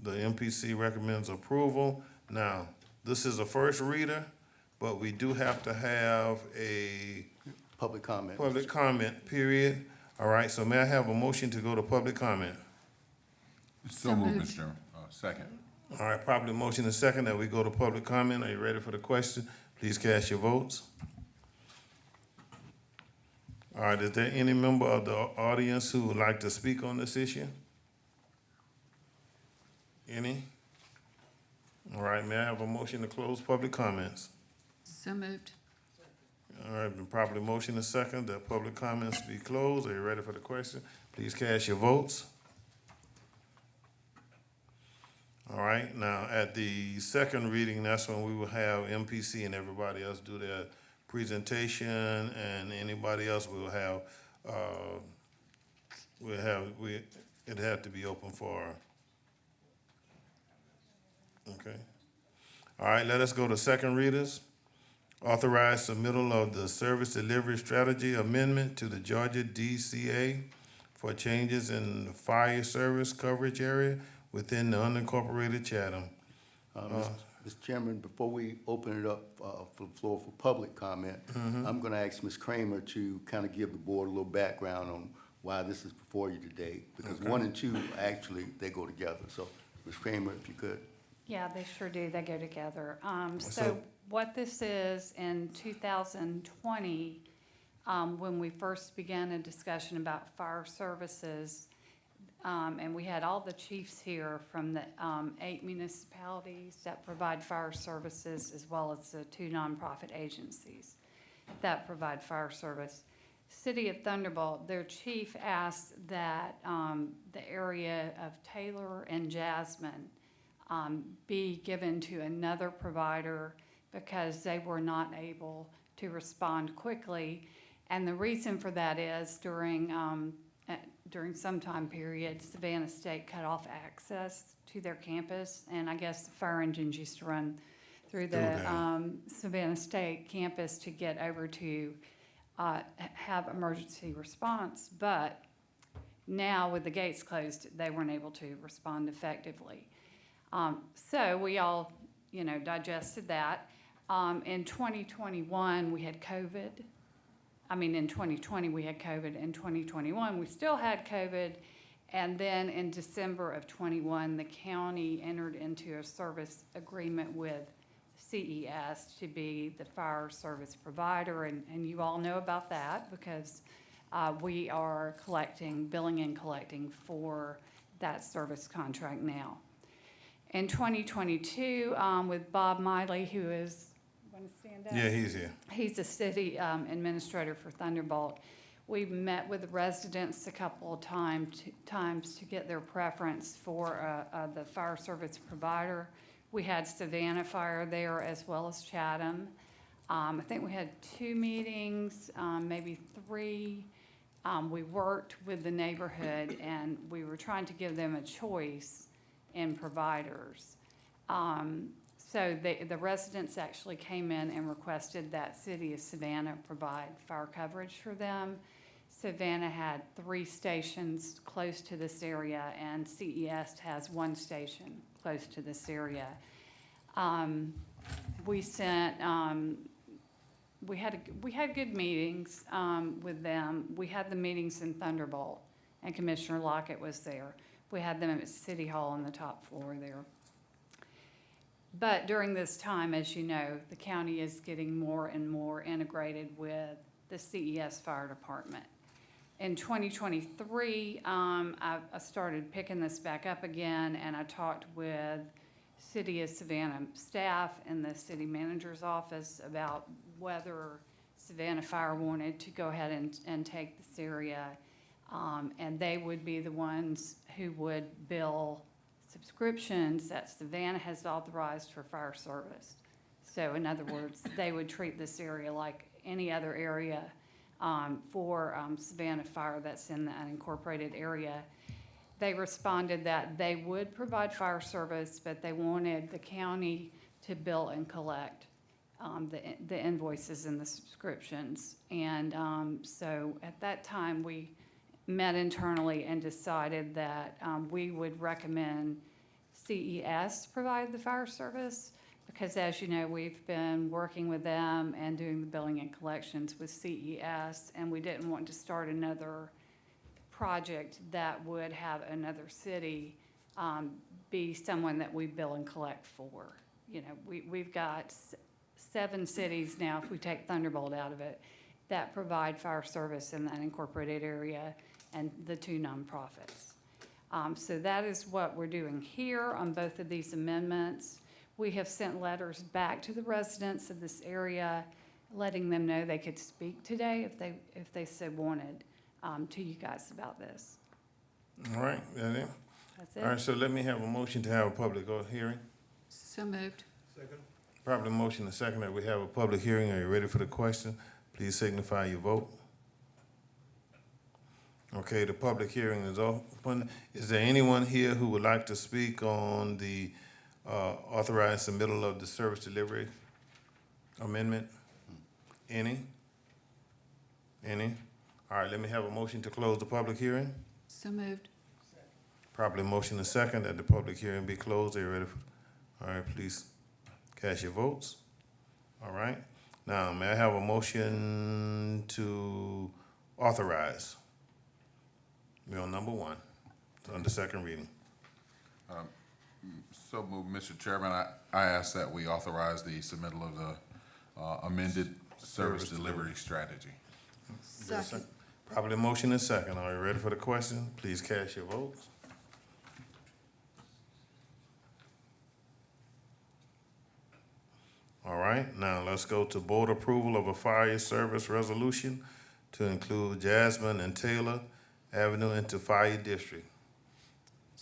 The MPC recommends approval. Now, this is a first reader, but we do have to have a Public comment. public comment period. All right, so may I have a motion to go to public comment? So moved, Mr. Chairman. Second. All right, properly motion and second that we go to public comment. Are you ready for the question? Please cast your votes. All right, is there any member of the audience who would like to speak on this issue? Any? All right, may I have a motion to close public comments? So moved. All right, been properly motion and second that public comments be closed. Are you ready for the question? Please cast your votes. All right, now at the second reading, that's when we will have MPC and everybody else do their presentation, and anybody else will have, it had to be open for, okay. All right, let us go to second readers. Authorize submittal of the service delivery strategy amendment to the Georgia DCA for changes in the fire service coverage area within the unincorporated Chatham. Mr. Chairman, before we open it up for the floor for public comment, I'm going to ask Ms. Kramer to kind of give the board a little background on why this is before you today, because Okay. 1 and 2, actually, they go together. So, Ms. Kramer, if you could. Yeah, they sure do. They go together. So So- what this is, in 2020, when we first began a discussion about fire services, and we had all the chiefs here from the 8 municipalities that provide fire services, as well as the 2 nonprofit agencies that provide fire service. City of Thunderbolt, their chief asked that the area of Taylor and Jasmine be given to another provider because they were not able to respond quickly. And the reason for that is during some time period, Savannah State cut off access to their campus, and I guess the fire engines used to run through the Savannah State campus to get over to have emergency response, but now with the gates closed, they weren't able to respond effectively. So we all, digested that. In 2021, we had COVID. In 2020, we had COVID. In 2021, we still had COVID. And then in December of 21, the county entered into a service agreement with CES to be the fire service provider. And you all know about that because we are billing and collecting for that service contract now. In 2022, with Bob Miley, who is, want to stand up? Yeah, he's here. He's the city administrator for Thunderbolt. We met with the residents a couple of times to get their preference for the fire service provider. We had Savannah Fire there as well as Chatham. I think we had 2 meetings, maybe 3. We worked with the neighborhood and we were trying to give them a choice in providers. So the residents actually came in and requested that City of Savannah provide fire coverage for them. Savannah had 3 stations close to this area, and CES has 1 station close to this area. We had good meetings with them. We had the meetings in Thunderbolt, and Commissioner Lockett was there. We had them at City Hall on the top floor there. But during this time, as you know, the county is getting more and more integrated with the CES Fire Department. In 2023, I started picking this back up again, and I talked with City of Savannah staff and the city manager's office about whether Savannah Fire wanted to go ahead and take this area, and they would be the ones who would bill subscriptions that Savannah has authorized for fire service. So in other words, they would treat this area like any other area for Savannah Fire that's in the unincorporated area. They responded that they would provide fire service, but they wanted the county to bill and collect the invoices and the subscriptions. And so at that time, we met internally and decided that we would recommend CES provide the fire service because, as you know, we've been working with them and doing the billing and collections with CES, and we didn't want to start another project that would have another city be someone that we bill and collect for. We've got 7 cities now, if we take Thunderbolt out of it, that provide fire service in the unincorporated area, and the 2 nonprofits. So that is what we're doing here on both of these amendments. We have sent letters back to the residents of this area, letting them know they could speak today if they so wanted to you guys about this. All right, that it? That's it. All right, so let me have a motion to have a public hearing. So moved. Second. Probably motion and second that we have a public hearing. Are you ready for the question? Please signify your vote. Okay, the public hearing is open. Is there anyone here who would like to speak on the authorized submittal of the service delivery amendment? Any? All right, let me have a motion to close the public hearing. So moved. Probably motion and second that the public hearing be closed. Are you ready for? All right, please cast your votes. All right. Now, may I have a motion to authorize? Bill number 1, on the second reading. So moved, Mr. Chairman. I ask that we authorize the submittal of the amended service delivery strategy. Second. Probably motion and second. Are you ready for the question? Please cast your votes. All right, now let's go to board approval of a fire service resolution to include Jasmine and Taylor Avenue into Fire District.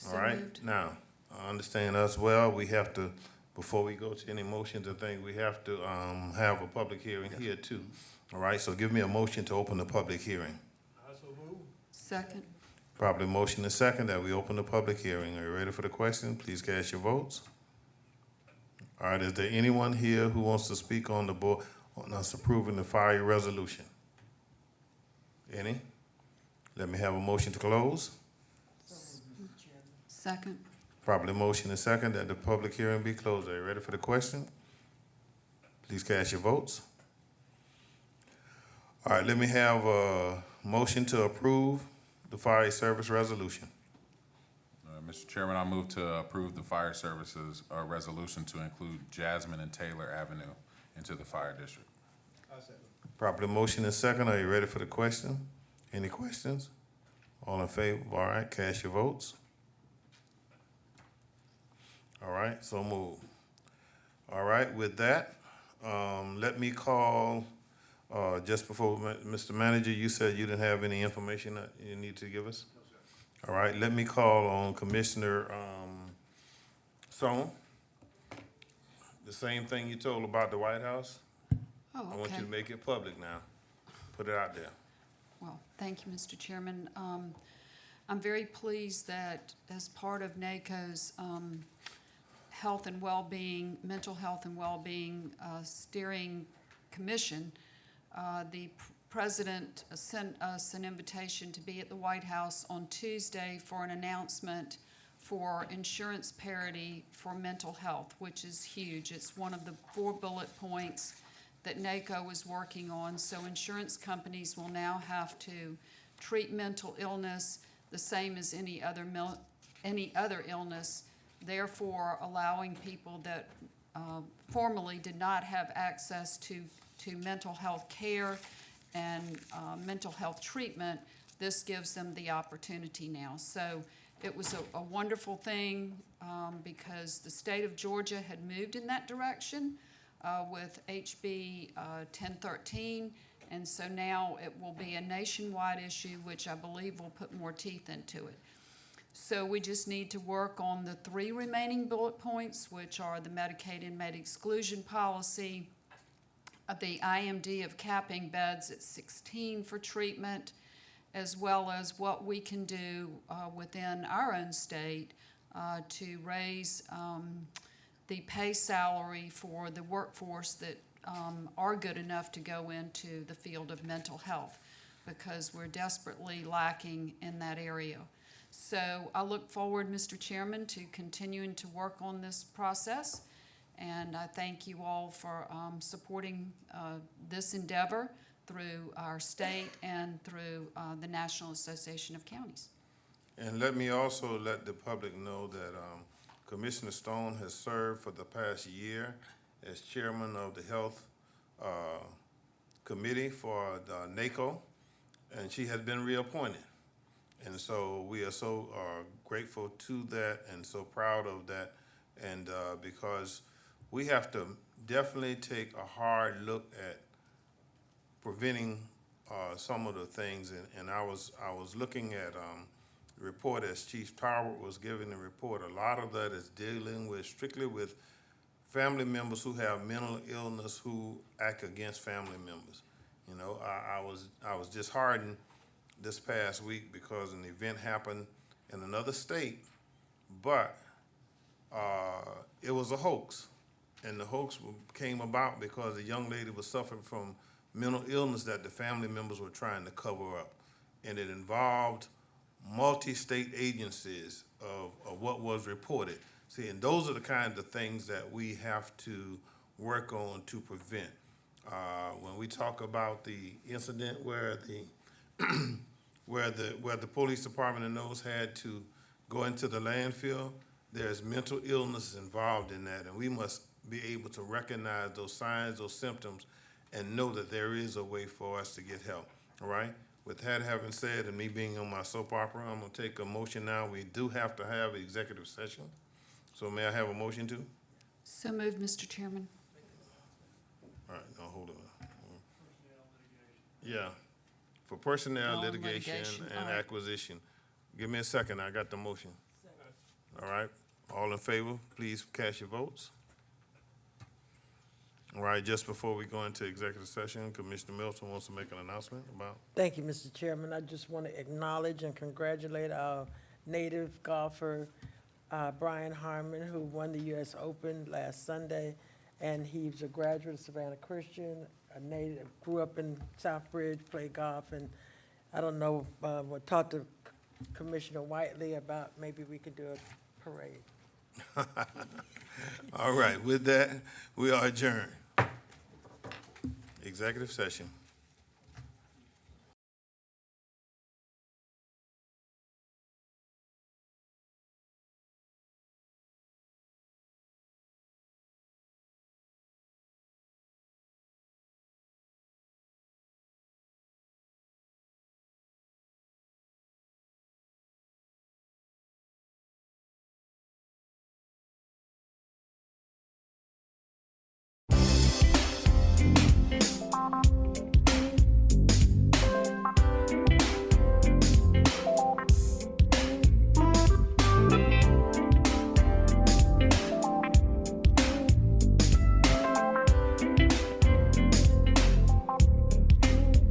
All right, now, I understand us well, we have to before we go to any motions, I think we have to have a public hearing here too. All right, so give me a motion to open the public hearing. Second. Properly motion and second that we open the public hearing. Are you ready for the question? Please cast your votes. All right, is there anyone here who wants to speak on the board, on us approving the fire resolution? Any? Let me have a motion to close. Second. Properly motion and second that the public hearing be closed. Are you ready for the question? Please cast your votes. All right, let me have a motion to approve the fire service resolution. Mr. Chairman, I move to approve the fire services resolution to include Jasmine and Taylor Avenue into the fire district. Properly motion and second. Are you ready for the question? Any questions? All in favor? All right, cast your votes. All right, so move. All right, with that, let me call, just before, Mr. Manager, you said you didn't have any information that you need to give us? All right, let me call on Commissioner Stone. The same thing you told about the White House. Oh, I want okay. you to make it public now. Put it out there. Well, thank you, Mr. Chairman. I'm very pleased that as part of NACO's health and well-being, mental health and well-being steering commission, the President sent us an invitation to be at the White House on Tuesday for an announcement for insurance parity for mental health, which is huge. It's one of the 4 bullet points that NACO is working on. So insurance companies will now have to treat mental illness the same as any other illness, therefore allowing people that formerly did not have access to mental health care and mental health treatment. This gives them the opportunity now. So it was a wonderful thing because the state of Georgia had moved in that direction with HB 1013, and so now it will be a nationwide issue, which I believe will put more teeth into it. So we just need to work on the 3 remaining bullet points, which are the Medicaid inmate exclusion policy, the IMD of capping beds at 16 for treatment, as well as what we can do within our own state to raise the pay salary for the workforce that are good enough to go into the field of mental health, because we're desperately lacking in that area. So I look forward, Mr. Chairman, to continuing to work on this process, and I thank you all for supporting this endeavor through our state and through the National Association of Counties. And let me also let the public know that Commissioner Stone has served for the past year as chairman of the Health Committee for the NACO, and she has been reappointed. And so we are so grateful to that and so proud of that, and because we have to definitely take a hard look at preventing some of the things. And I was looking at the report as Chief Tower was giving the report. A lot of that is dealing with strictly with family members who have mental illness who act against family members. You know, I was disheartened this past week because an event happened in another state, but it was a hoax. And the hoax came about because a young lady was suffering from mental illness that the family members were trying to cover up. And it involved multi-state agencies of what was reported. See, and those are the kinds of things that we have to work on to prevent. When we talk about the incident where the police department in those had to go into the landfill, there's mental illness involved in that, and we must be able to recognize those signs, those symptoms, and know that there is a way for us to get help, all right? With that having said, and me being on my soap opera, I'm gonna take a motion now. We do have to have an executive session. So may I have a motion to? So moved, Mr. Chairman. All right, now hold on. Yeah, for personnel, litigation, and all right. acquisition. Give me a second, I got the motion. All right, all in favor, please cast your votes. All right, just before we go into executive session, Commissioner Milton wants to make an announcement about. Thank you, Mr. Chairman. I just want to acknowledge and congratulate our native golfer, Brian Harmon, who won the U.S. Open last Sunday. And he's a graduate of Savannah Christian, a native, grew up in Southbridge, played golf. And I don't know, we'll talk to Commissioner Whiteley about maybe we could do a parade. All right, with that, we are adjourned. Executive session.